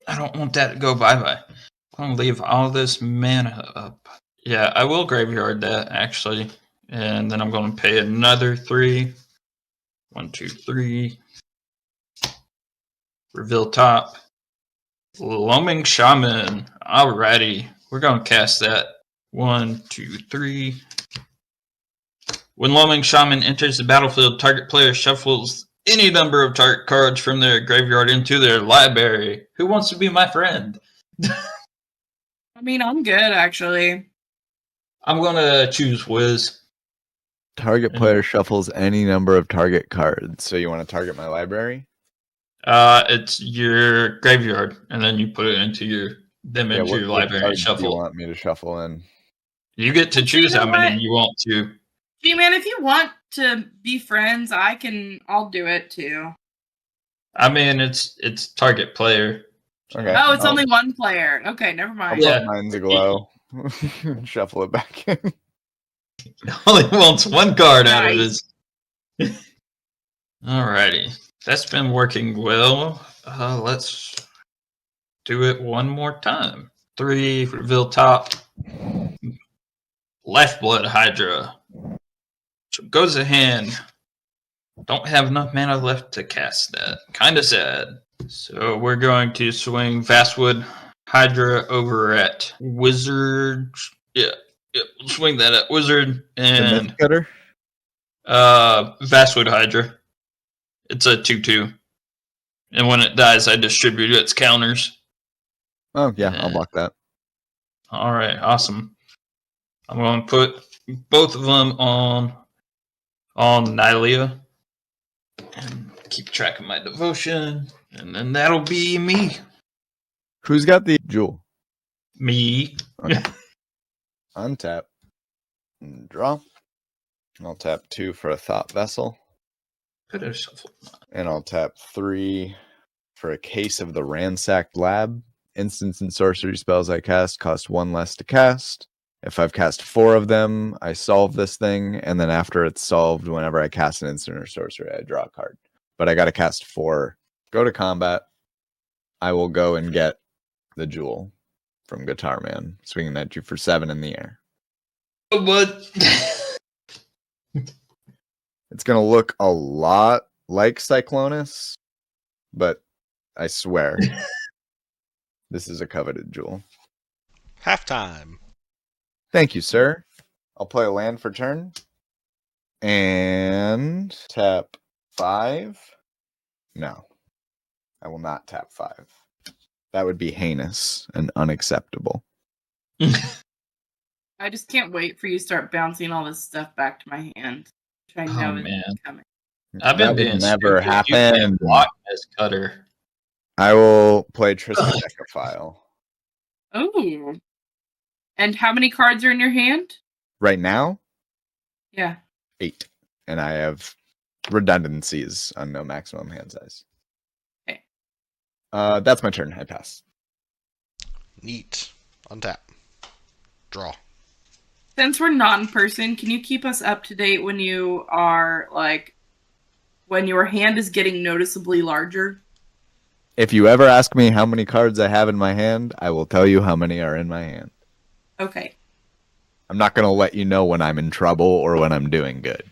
I don't want that to go bye-bye. I'm gonna leave all this mana up. Yeah, I will graveyard that actually, and then I'm gonna pay another 3. 1, 2, 3. Reveal top. Loaming Shaman. Alrighty, we're gonna cast that. 1, 2, 3. When Loaming Shaman enters the battlefield, target player shuffles any number of target cards from their graveyard into their library. Who wants to be my friend? I mean, I'm good actually. I'm gonna choose Wiz. Target player shuffles any number of target cards. So you want to target my library? It's your graveyard, and then you put it into your What library and cards do you shuffle. want me to shuffle in? You get to choose know how many what? you want to. G-Man, if you want to be friends, I'll do it too. I mean, it's target player. Okay. Oh, it's I'll- only one player. Okay, never I'll mind. put Yeah. mine's a glow. Shuffle it back in. Only wants one card out of Nice. his. Alrighty. That's been working well. Let's do it one more time. 3, reveal top. Lifeblood Hydra. So goes to hand. Don't have enough mana left to cast that. Kind of sad. So we're going to swing Vastwood Hydra over at Wizard. Yeah, we'll swing that at Wizard The and Myth Cutter? Vastwood Hydra. It's a 2/2. And when it dies, I distribute its counters. Oh, yeah, I'll block that. All right, awesome. I'm going to put both of them on Nylea. And keep track of my devotion. And then that'll be me. Who's got the jewel? Me. Okay. Untap. And draw. I'll tap 2 for a Thought Vessel. Could have shuffled. And I'll tap 3 for a Case of the Ransacked Lab. Instants and sorcery spells I cast cost 1 less to cast. If I've cast 4 of them, I solve this thing, and then after it's solved, whenever I cast an instant or sorcery, I draw a card. But I got to cast 4. Go to combat. I will go and get the jewel from Guitar Man, swinging at you for 7 in the air. But It's going to look a lot like Cyclonus, but I swear, this is a coveted jewel. Halftime. Thank you, sir. I'll play a land for turn. And tap 5. No, I will not tap 5. That would be heinous and unacceptable. I just can't wait for you to start bouncing all this stuff back to my hand. Which I know man. is coming. I've That been would being never stupid. You happen. can't block this cutter. I will play Triskaidekaphile. Oh. And how many cards are in your hand? Right now, Yeah. 8. And I have redundancies on no maximum hand size. Okay. That's my turn. I pass. Neat. Untap. Draw. Since we're not in person, can you keep us up to date when you are when your hand is getting noticeably larger? If you ever ask me how many cards I have in my hand, I will tell you how many are in my hand. Okay. I'm not going to let you know when I'm in trouble or when I'm doing good.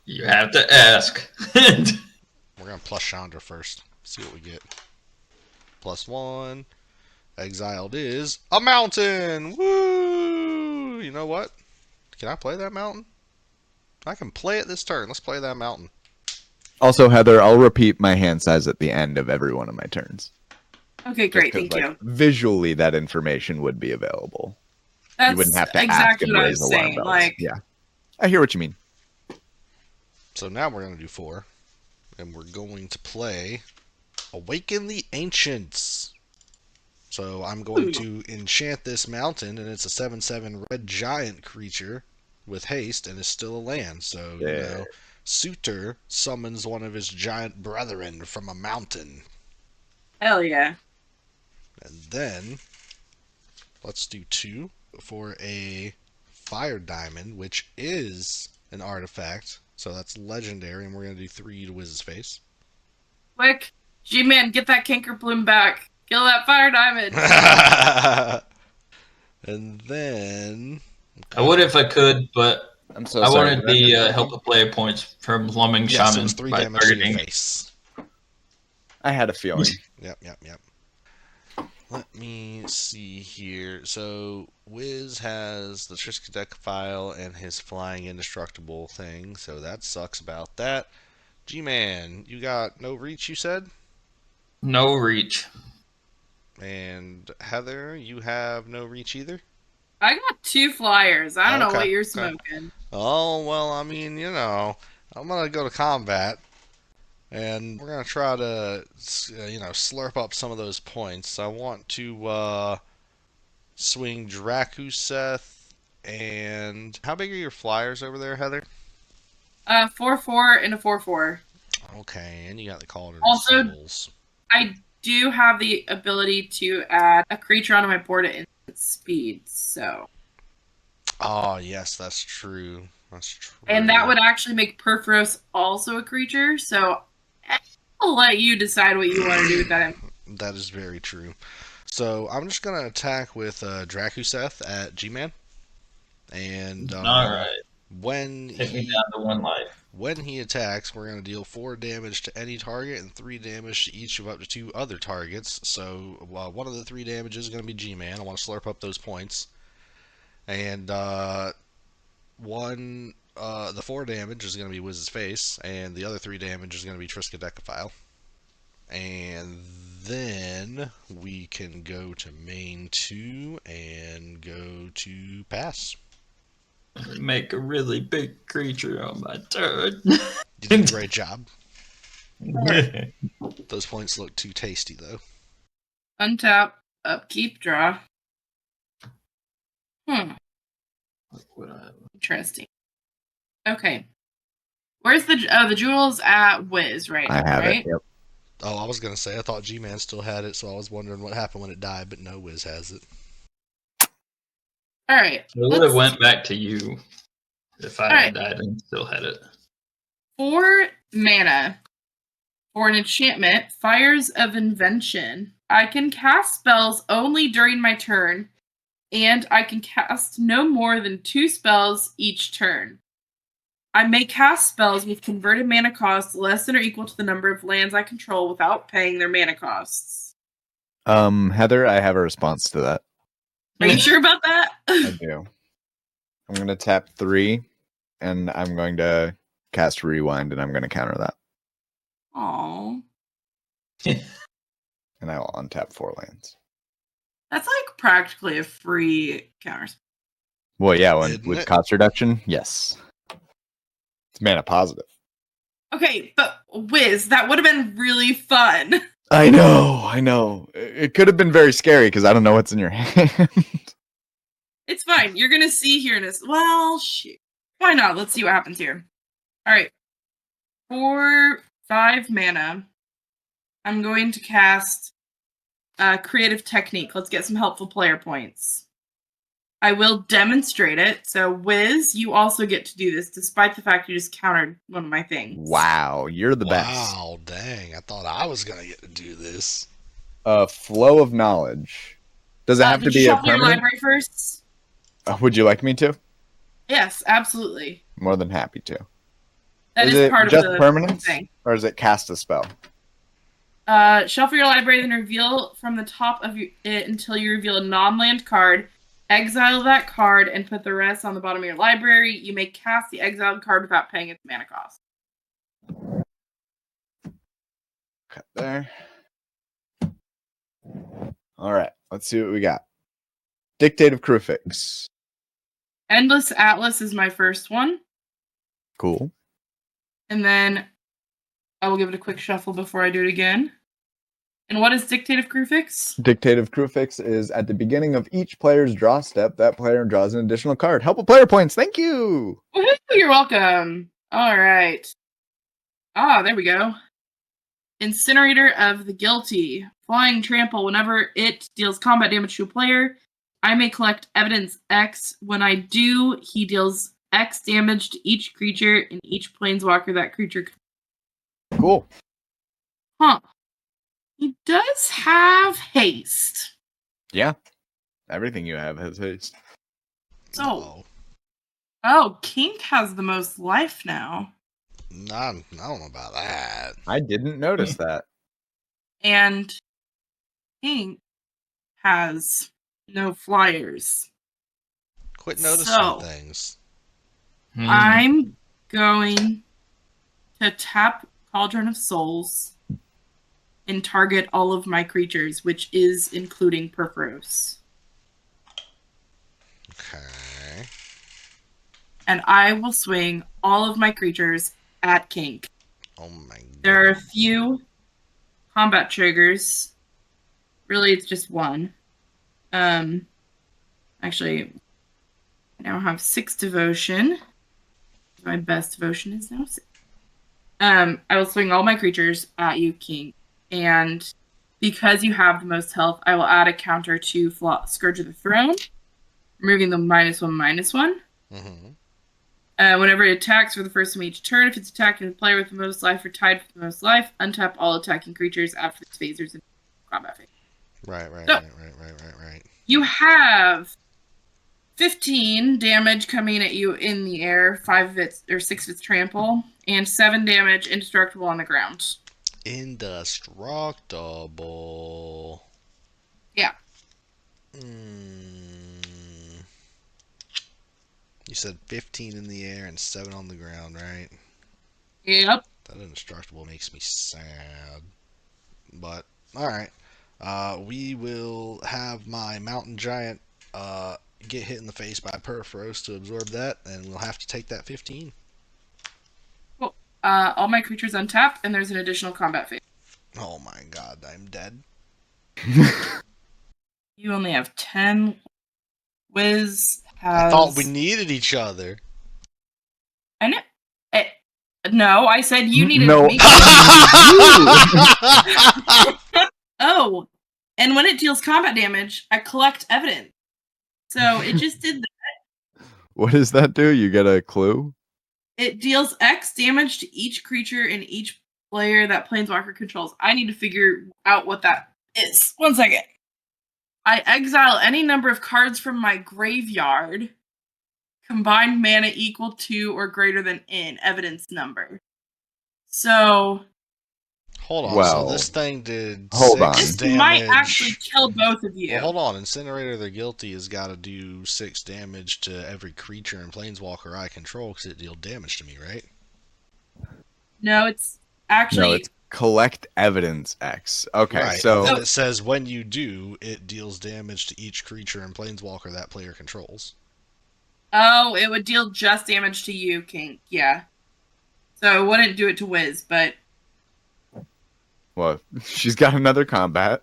You have to ask. We're going to plus Chandra first. See what we get. +1. Exiled is a mountain. Woo! You know what? Can I play that mountain? I can play it this turn. Let's play that mountain. Also, Heather, I'll repeat my hand size at the end of every one of my turns. Okay, great. Just 'cause, Thank you. Visually, that information would be available. That's You wouldn't have to ask exactly and what I raise was alarm saying. bells. Yeah, I hear what you mean. So now we're going to do 4. And we're going to play Awaken the Ancients. So I'm going to enchant this mountain, and it's a 7/7 red giant creature with haste, and is still a land. So, you know, Suitor summons one of his giant brethren from a mountain. Hell yeah. And then, let's do 2 for a fire diamond, which is an artifact. So that's legendary, and we're going to do 3 to Wiz's face. Quick, G-Man, get that Canker Bloom back. Kill that fire diamond. And then... I would if I could, but I'm so I sorry. wanted the help of player points from Lumbing Yeah, so Shaman it's 3 by damage to your targeting. face. I had a feeling. Yep. Let me see here. So, Wiz has the Triskaidekaphile and his flying indestructible thing, so that sucks about that. G-Man, you got no reach, you said? No reach. And Heather, you have no reach either? I got 2 flyers. I don't know Okay, what you're okay. smoking. Oh, well, I mean, you know, I'm going to go to combat, and we're going to try to, slurp up some of those points. I want to swing Drakuseth, and how big are your flyers over there, Heather? 4/4 and a 4/4. Okay, and you got the Cauldron Also- Souls. I do have the ability to add a creature onto my board at instant speed, so. Oh, yes, that's true. That's true. And that would actually make Perforos also a creature, so I'll let you decide what you want to do with that. That is very true. So I'm just gonna attack with Dracuseth at G-Man, and All right. when Take me he down to 1 life. when he attacks, we're gonna deal 4 damage to any target and 3 damage to each of up to 2 other targets. So one of the 3 damages is gonna be G-Man. I want to slurp up those points, and the 4 damage is gonna be Wiz's face, and the other 3 damage is gonna be Triskaidekaphile. And then we can go to main 2 and go to pass. Make a really big creature on my turn. You did a great job. Those points look too tasty, though. Untap, upkeep, draw. Interesting. Okay. Where's the jewels at Wiz, right? I have right? it. Yep. Oh, I was going to say, I thought G-Man still had it, so I was wondering what happened when it died, but no, Wiz has it. All right. It would have went back to you if I had died and still had it. 4 mana for an enchantment, Fires of Invention. I can cast spells only during my turn, and I can cast no more than 2 spells each turn. I may cast spells with converted mana costs less than or equal to the number of lands I control without paying their mana costs. Heather, I have a response to that. Are you sure about that? I do. I'm going to tap 3, and I'm going to cast Rewind, and I'm going to counter that. Aww. And I will untap 4 lands. That's like practically a free counter. Well, yeah, Isn't with it? cost reduction, yes. It's mana positive. Okay, but Wiz, that would have been really fun. I know. It could have been very scary because I don't know what's in your hand. It's fine. You're gonna see here in this. Well, shoot. Why not? Let's see what happens here. All right. For 5 mana, I'm going to cast Creative Technique. Let's get some helpful player points. I will demonstrate it. So, Wiz, you also get to do this, despite the fact you just countered one of my things. Wow, you're the best. Wow, dang. I thought I was going to get to do this. Flow of Knowledge. Does it have to Did you be a shuffle your permanent? library first? Would you like me to? Yes, absolutely. More than happy to. That is is it part just of the permanence, thing. or is it cast a spell? Shuffle your library, then reveal from the top of it until you reveal a non-land card. Exile that card and put the rest on the bottom of your library. You may cast the exiled card without paying its mana cost. Cut there. All right, let's see what we got. Dictative Crucifix. Endless Atlas is my first one. Cool. And then I will give it a quick shuffle before I do it again. And what is Dictative Crucifix? Dictative Crucifix is at the beginning of each player's draw step, that player draws an additional card. Helpful player points. Thank you. Woohoo, you're welcome. All right. There we go. Incinerator of the Guilty. Flying Trample. Whenever it deals combat damage to a player, I may collect evidence X. When I do, he deals X damage to each creature and each planeswalker that creature. Cool. Huh. He does have haste. Yeah. Everything you have has haste. So, oh, Kink has the most life now. I don't know about that. I didn't notice that. And Kink has no flyers. Quit noticing things. I'm going to tap Cauldron of Souls and target all of my creatures, which is including Perforos. Okay. And I will swing all of my creatures at Kink. Oh my god. There are a few combat triggers. Really, it's just one. Actually, I now have 6 devotion. My best devotion is now 6. I will swing all my creatures at you, King. And because you have the most health, I will add a counter to Scourge of the Throne. removing the -1/-1. Whenever it attacks for the first time each turn, if it's attacking the player with the most life or tied for the most life, untap all attacking creatures after its phasers in combat phase. Right. So, you have 15 damage coming at you in the air, 5 of its or 6 of its trample, and 7 damage indestructible on the ground. Indestructible. Yeah. You said 15 in the air and 7 on the ground, right? Yep. That indestructible makes me sad. But, alright. We will have my mountain giant get hit in the face by Perforos to absorb that, and we'll have to take that 15. Cool. All my creatures untap, and there's an additional combat phase. Oh my god, I'm dead. You only have 10. Wiz has... I thought we needed each other. I know. No, I said you needed me. Oh, and when it deals combat damage, I collect evidence. So it just did that. What does that do? You get a clue? It deals X damage to each creature and each player that Planeswalker controls. I need to figure out what that is. 1 second. I exile any number of cards from my graveyard. Combined mana equal to or greater than N, evidence number. So... Hold on, well, so this thing did hold 6 on. This damage. might actually kill both of you. Well, hold on, Incinerator the Guilty has got to do 6 damage to every creature and Planeswalker I control because it dealt damage to me, right? No, it's actually... No, it's collect evidence X. Okay, right. so... And then it says when you do, it deals damage to each creature and Planeswalker that player controls. Oh, it would deal just damage to you, King. Yeah. So it wouldn't do it to Wiz, but... Well, she's got another combat.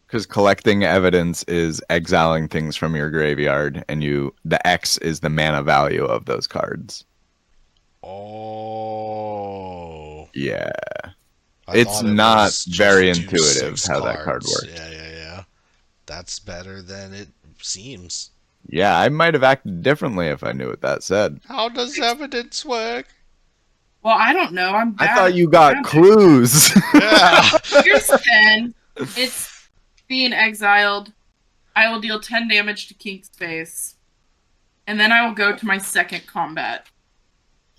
Because collecting evidence is exiling things from your graveyard, and the X is the mana value of those cards. Oh. Yeah. It's not very intuitive how that card works. Yeah. That's better than it seems. Yeah, I might have acted differently if I knew what that said. How does evidence work? Well, I don't know. I'm bad. I thought you got clues. Yeah. Here's 10. It's being exiled. I will deal 10 damage to Kink's face. And then I will go to my second combat.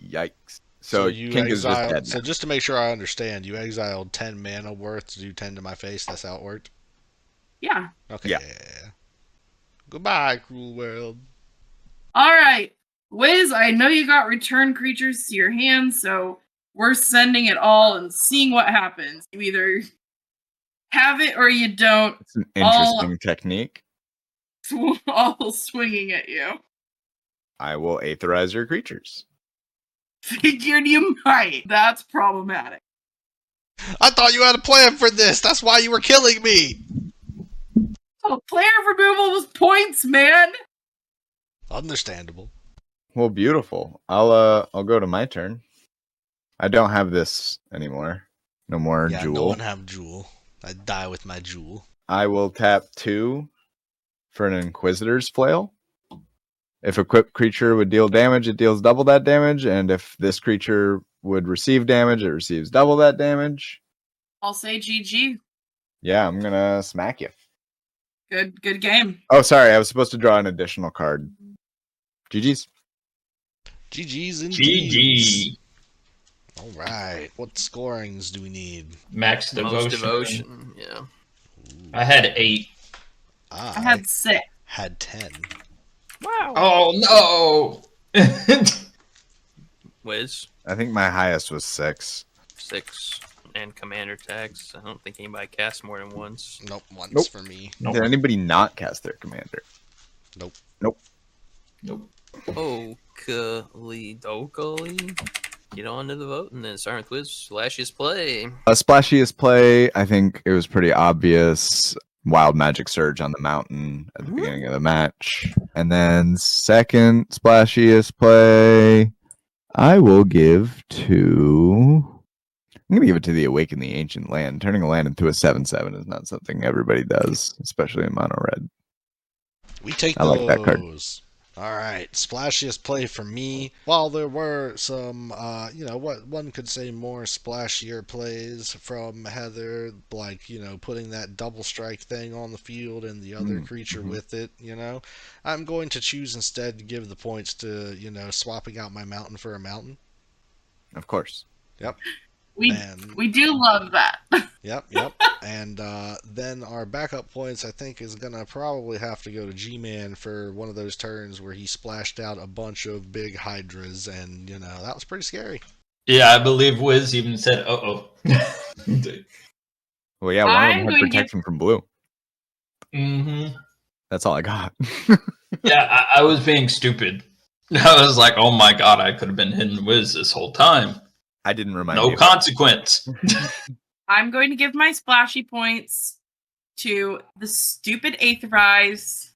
Yikes. So you Kink is just exiled. dead So now. just to make sure I understand, you exiled 10 mana worth to do 10 to my face. That's how it worked? Yeah. Okay. Yeah. Goodbye, cruel world. Alright. Wiz, I know you got return creatures to your hand, so we're sending it all and seeing what happens. You either have it or you don't. It's an interesting technique. All swinging at you. I will aetherize your creatures. Figured you might. That's problematic. I thought you had a plan for this. That's why you were killing me. Oh, player removal was points, man. Understandable. Well, beautiful. I'll go to my turn. I don't have this anymore. No more Yeah, Jewel. no one have Jewel. I die with my Jewel. I will tap 2 for an Inquisitor's Flail. If equipped creature would deal damage, it deals double that damage, and if this creature would receive damage, it receives double that damage. I'll say GG. Yeah, I'm gonna smack you. Good game. Oh, sorry, I was supposed to draw an additional card. GG's. GG's indeed. GG. All right. What scorings do we need? Max devotion. Most devotion. Yeah. I had 8. I had 6. had 10. Wow. Oh no! Wiz, I think my highest was 6. 6, and commander tags. I don't think anybody cast more than once. Nope, once Nope. for me. Nope. Did anybody not cast their commander? Nope. Dokally. Get on to the vote, and then start with Wiz. Flashiest play. Splashiest play, I think it was pretty obvious. Wild Magic Surge on the mountain at the beginning of the match. And then second splashiest play, I will give to... I'm going to give it to the Awaken the Ancient Land. Turning a land into a 7/7 is not something everybody does, especially in mono red. We take I those. like that card. All right, splashiest play for me. While there were some, what one could say more splashier plays from Heather, like, putting that double strike thing on the field and the other creature with it, I'm going to choose instead to give the points to, swapping out my mountain for a mountain. Of course. Yep. We do love that. Yep. And then our backup points, I think, is going to probably have to go to G-Man for one of those turns where he splashed out a bunch of big hydras, and, that was pretty scary. Yeah, I believe Wiz even said, uh-oh. Well, yeah, one of them had protection from blue. Mm-hmm. That's all I got. Yeah, I was being stupid. I was like, oh my god, I could have been hitting Wiz this whole time. I didn't remind you. No consequence. I'm going to give my splashy points to the stupid Aetherize.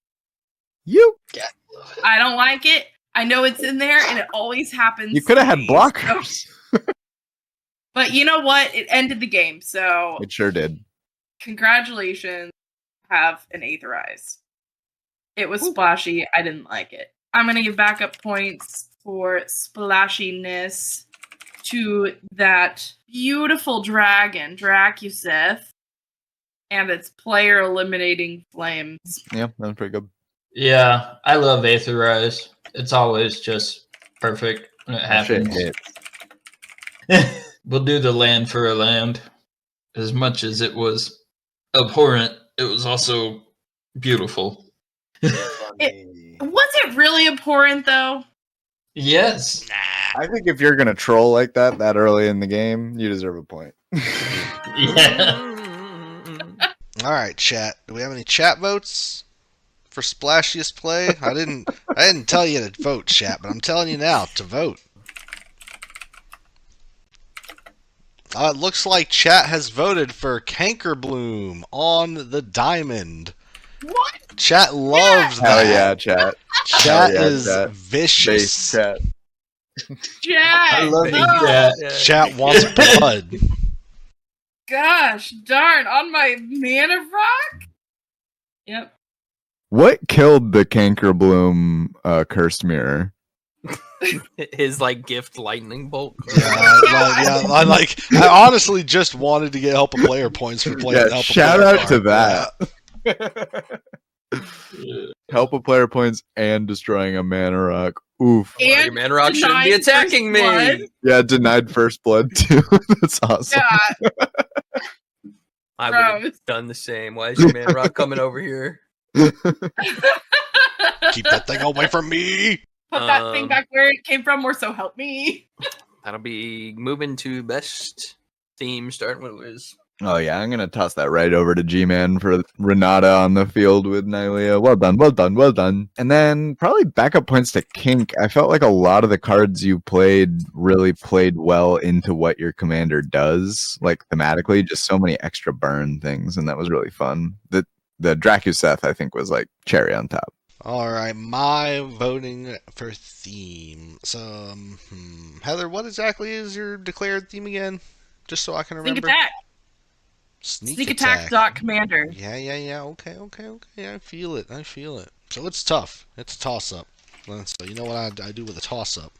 I don't like it. I know it's in there, and it always happens. You could have had blockers. But you know what? It ended the game, so... It sure did. Congratulations. Have an Aetherize. It was splashy. I didn't like it. I'm going to give backup points for splashiness to that beautiful dragon, Dracuseth, and its player eliminating flames. Yeah, that was pretty good. Yeah, I love Aetherize. It's always just perfect when it happens. We'll do the land for a land. As much as it was abhorrent, it was also beautiful. Was it really abhorrent, though? Yes. I think if you're going to troll like that early in the game, you deserve a point. Yeah. All right, chat. Do we have any chat votes for splashiest play? I didn't tell you to vote, chat, but I'm telling you now to vote. It looks like chat has voted for Cankerbloom on the diamond. What? Chat loves that. Hell yeah, chat. Chat is chat. vicious. Base chat. Chat. I love no. that. Chat wants blood. Gosh darn, on my Mana Rock? Yep. What killed the Cankerbloom cursed mirror? His gift lightning bolt. I honestly just wanted to get help a player points for playing help a player. Shout out to that. Help a player points and destroying a mana rock. Oof. And your mana rock shouldn't be attacking me. Blood. Yeah, denied first blood too. That's awesome. Yeah. I would have done the same. Why is your mana rock coming over here? Keep that thing away from me. Put that thing back where it came from, or so help me. That'll be moving to best theme, starting with Wiz. Oh yeah, I'm gonna toss that right over to G-Man for Renata on the field with Nylea. Well done, well done, well done. And then probably backup points to Kink. I felt like a lot of the cards you played really played well into what your commander does, like thematically, just so many extra burn things, and that was really fun. The Dracuseth, I think, was like cherry on top. All right, my voting for theme. So, Heather, what exactly is your declared theme again? Just so I can remember. Sneak attack. Sneak attack. Dot commander. Yeah. Okay. I feel it. So it's tough. It's a toss-up. So you know what I do with a toss-up.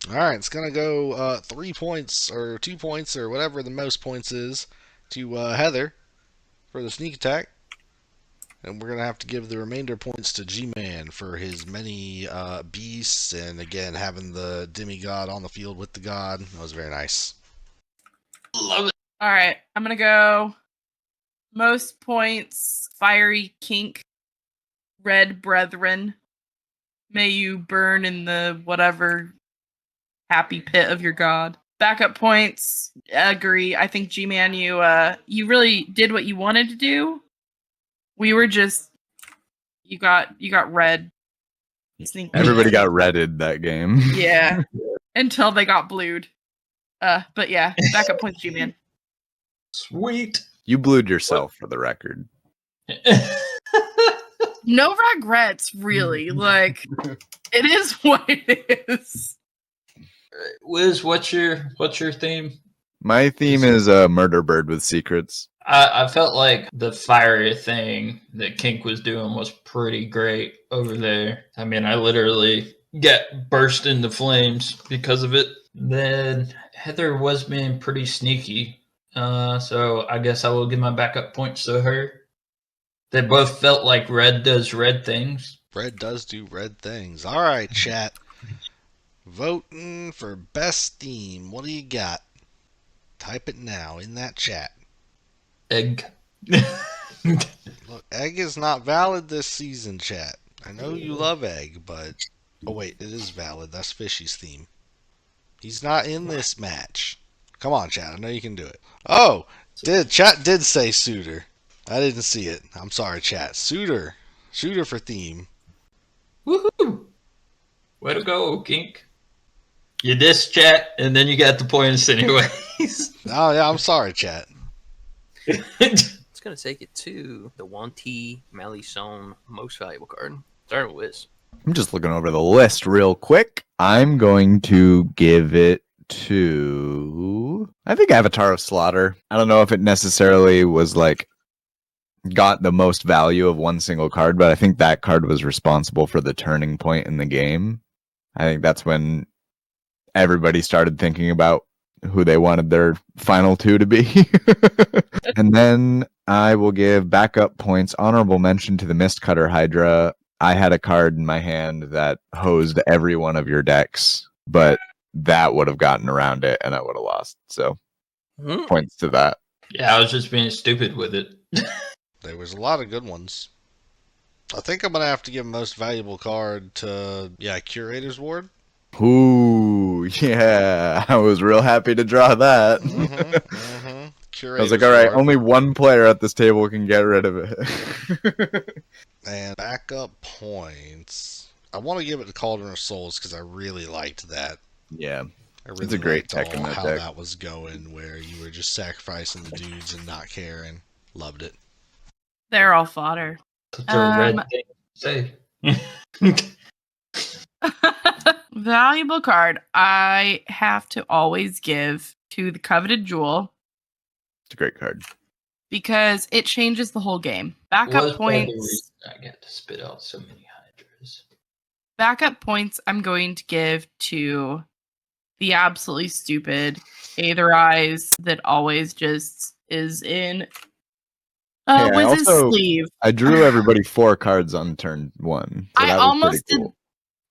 All right, it's going to go 3 points or 2 points or whatever the most points is to Heather for the sneak attack. And we're going to have to give the remainder points to G-Man for his many beasts and, again, having the demigod on the field with the god. That was very nice. Love it. All right, I'm going to go most points, Fiery Kink, Red Brethren. May you burn in the whatever happy pit of your god. Backup points, agree. I think G-Man, you really did what you wanted to do. We were just you got red. Everybody got redded that game. Yeah. Until they got blued. But yeah, backup points, G-Man. Sweet. You blued yourself for the record. No regrets, really. Like, it is what it is. Wiz, what's your theme? My theme is a murder bird with secrets. I felt like the fire thing that Kink was doing was pretty great over there. I mean, I literally get burst into flames because of it. Then Heather was being pretty sneaky. So I guess I will give my backup points to her. They both felt like red does red things. Red does do red things. All right, chat. Voting for best theme. What do you got? Type it now in that chat. Egg. Look, egg is not valid this season, chat. I know you love egg, but... Oh, wait, it is valid. That's Fishy's theme. He's not in this match. Come on, chat. I know you can do it. Oh, chat did say Suitor. I didn't see it. I'm sorry, chat. Suitor. Shooter for theme. Woohoo! Way to go, Kink. You diss chat, and then you got the points anyways. Oh, yeah, I'm sorry, chat. It's going to take it to the Wanty Malison most valuable card. Starting with Wiz. I'm just looking over the list real quick. I'm going to give it to, I think, Avatar of Slaughter. I don't know if it necessarily was like got the most value of one single card, but I think that card was responsible for the turning point in the game. I think that's when everybody started thinking about who they wanted their final two to be. And then I will give backup points, honorable mention to the Mistcutter Hydra. I had a card in my hand that hosed every one of your decks, but that would have gotten around it and I would have lost. So points to that. Yeah, I was just being stupid with it. There was a lot of good ones. I think I'm going to have to give most valuable card to, Curator's Ward. Ooh, yeah. I was real happy to draw that. I was like, all right, only one player at this table can get rid of it. And backup points. I want to give it to Cauldron of Souls because I really liked that. Yeah. I really It's a great liked tech in that how deck. that was going, where you were just sacrificing the dudes and not caring. Loved it. They're all fodder. Such a red thing to say. Valuable card I have to always give to the Coveted Jewel It's a great card. because it changes the whole game. Backup points. I got to spit out so many hydras. Backup points I'm going to give to the absolutely stupid Aether Eyes that always just is in Wiz's sleeve. I drew everybody 4 cards on turn 1. So I almost did. Cool.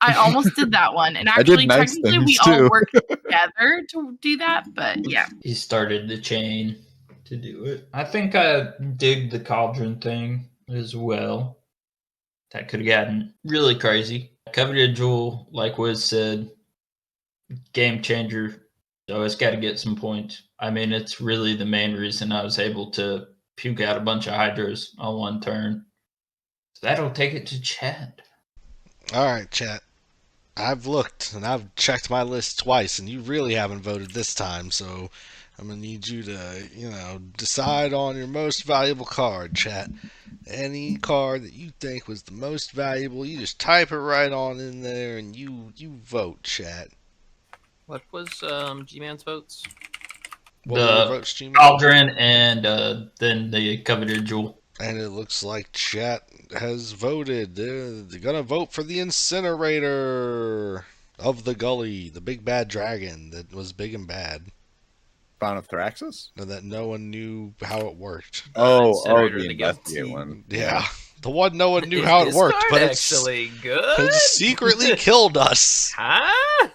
I almost did that one, and actually, nice technically, we all worked together to do that. But yeah, he started the chain to do it. I think I dig the cauldron thing as well. That could have gotten really crazy. Coveted Jewel, like Wiz said, game changer. So it's got to get some points. I mean, it's really the main reason I was able to puke out a bunch of hydras on one turn. So that'll take it to chat. All right, chat. I've looked and I've checked my list twice, and you really haven't voted this time. So I'm gonna need you to, decide on your most valuable card, chat. Any card that you think was the most valuable, you just type it right on in there, and you vote, chat. What was G-Man's votes? What were your votes, G-Man? Cauldron and then the Coveted Jewel. And it looks like chat has voted. They're gonna vote for the Incinerator of the Gully, the big bad dragon that was big and bad. Spawn of Thraxus? And that no one knew how it worked. The investigate one. Yeah. The one no one knew how it worked, but it's actually good. It secretly killed us. Huh?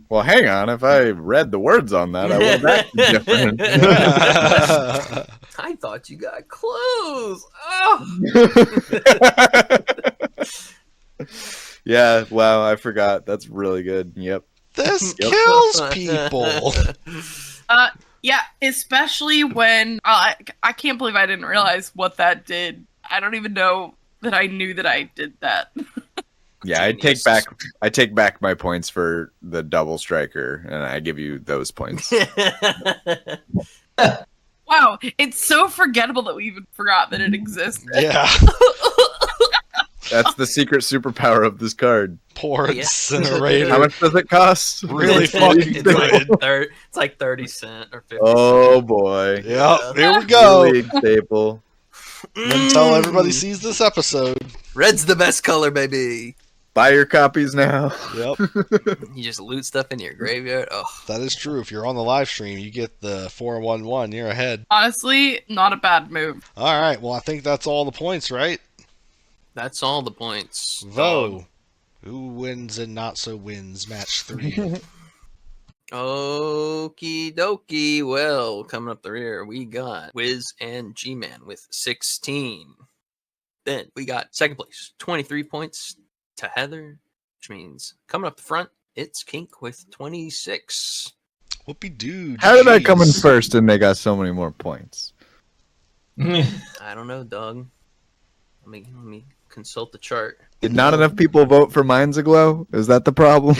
Well, hang on. If I read the words on that, I would have acted different. I thought you got close. Oh. Yeah, wow, I forgot. That's really good. Yep. This kills people. Yeah, especially when I can't believe I didn't realize what that did. I don't even know that I knew that I did that. Yeah, I take back my points for the double striker, and I give you those points. Wow, it's so forgettable that we even forgot that it existed. Yeah. That's the secret superpower of this card. Poor Yeah. incinerator. How much does it cost? Really fucking good. It's like 30 cents or 50 Oh cents. boy. Yep, here we go. League staple. Until everybody sees this episode. Red's the best color, baby. Buy your copies now. Yep, You just loot stuff in your graveyard. Oh, that is true. If you're on the live stream, you get the 4-1-1. You're ahead. Honestly, not a bad move. All right, well, I think that's all the points, right? that's all the points. Vo, who wins and not so wins match 3? Okie dokie. Well, coming up the rear, we got Wiz and G-Man with 16. Then we got second place, 23 points to Heather, which means coming up the front, it's Kink with 26. Whoopie-doo. How did I come in jeez. first and they got so many more points? I don't know, dog. Let me consult the chart. Did not enough people vote for Minds Aglow? Is that the problem?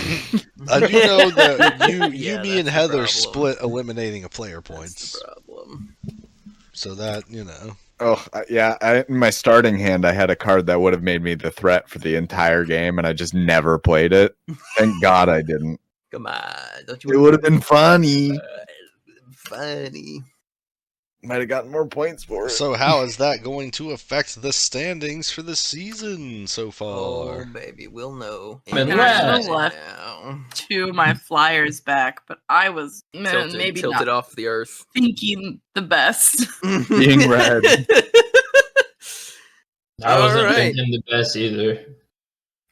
I do know that you, Yeah, me, and that's the Heather problem. split eliminating a player That's points. the problem. So that, you know. In my starting hand, I had a card that would have made me the threat for the entire game, and I just never played it. Thank God I didn't. Come on, don't you? It would have been funny. Funny. Might have gotten more points for it. So how is that going to affect the standings for the season so Oh, far? baby, we'll know. Man, in last. a minute Left. now. To my flyers back, but I was Tilted, maybe tilted not off the earth. thinking the best. Being red. I wasn't All right. thinking the best either.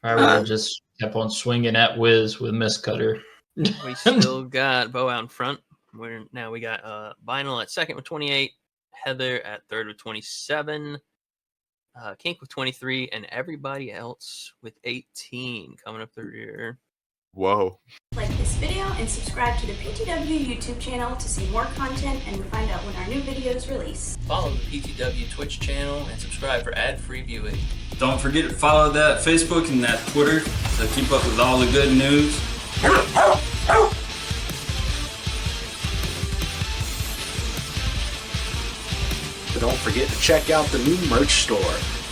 I would have just kept on swinging at Wiz with Mistcutter. We still got Bo out in front. We got Vinyl at second with 28, Heather at third with 27, Kink with 23, and everybody else with 18 coming up the rear. Whoa. Like this video and subscribe to the PTW YouTube channel to see more content and to find out when our new videos release. Follow the PTW Twitch channel and subscribe for ad-free viewing. Don't forget to follow that Facebook and that Twitter to keep up with all the good news. Don't forget to check out the new merch store.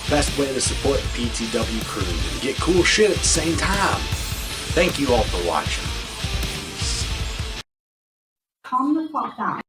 Best way to support the PTW crew and get cool shit at the same time. Thank you all for watching. Peace. Calm the fuck down.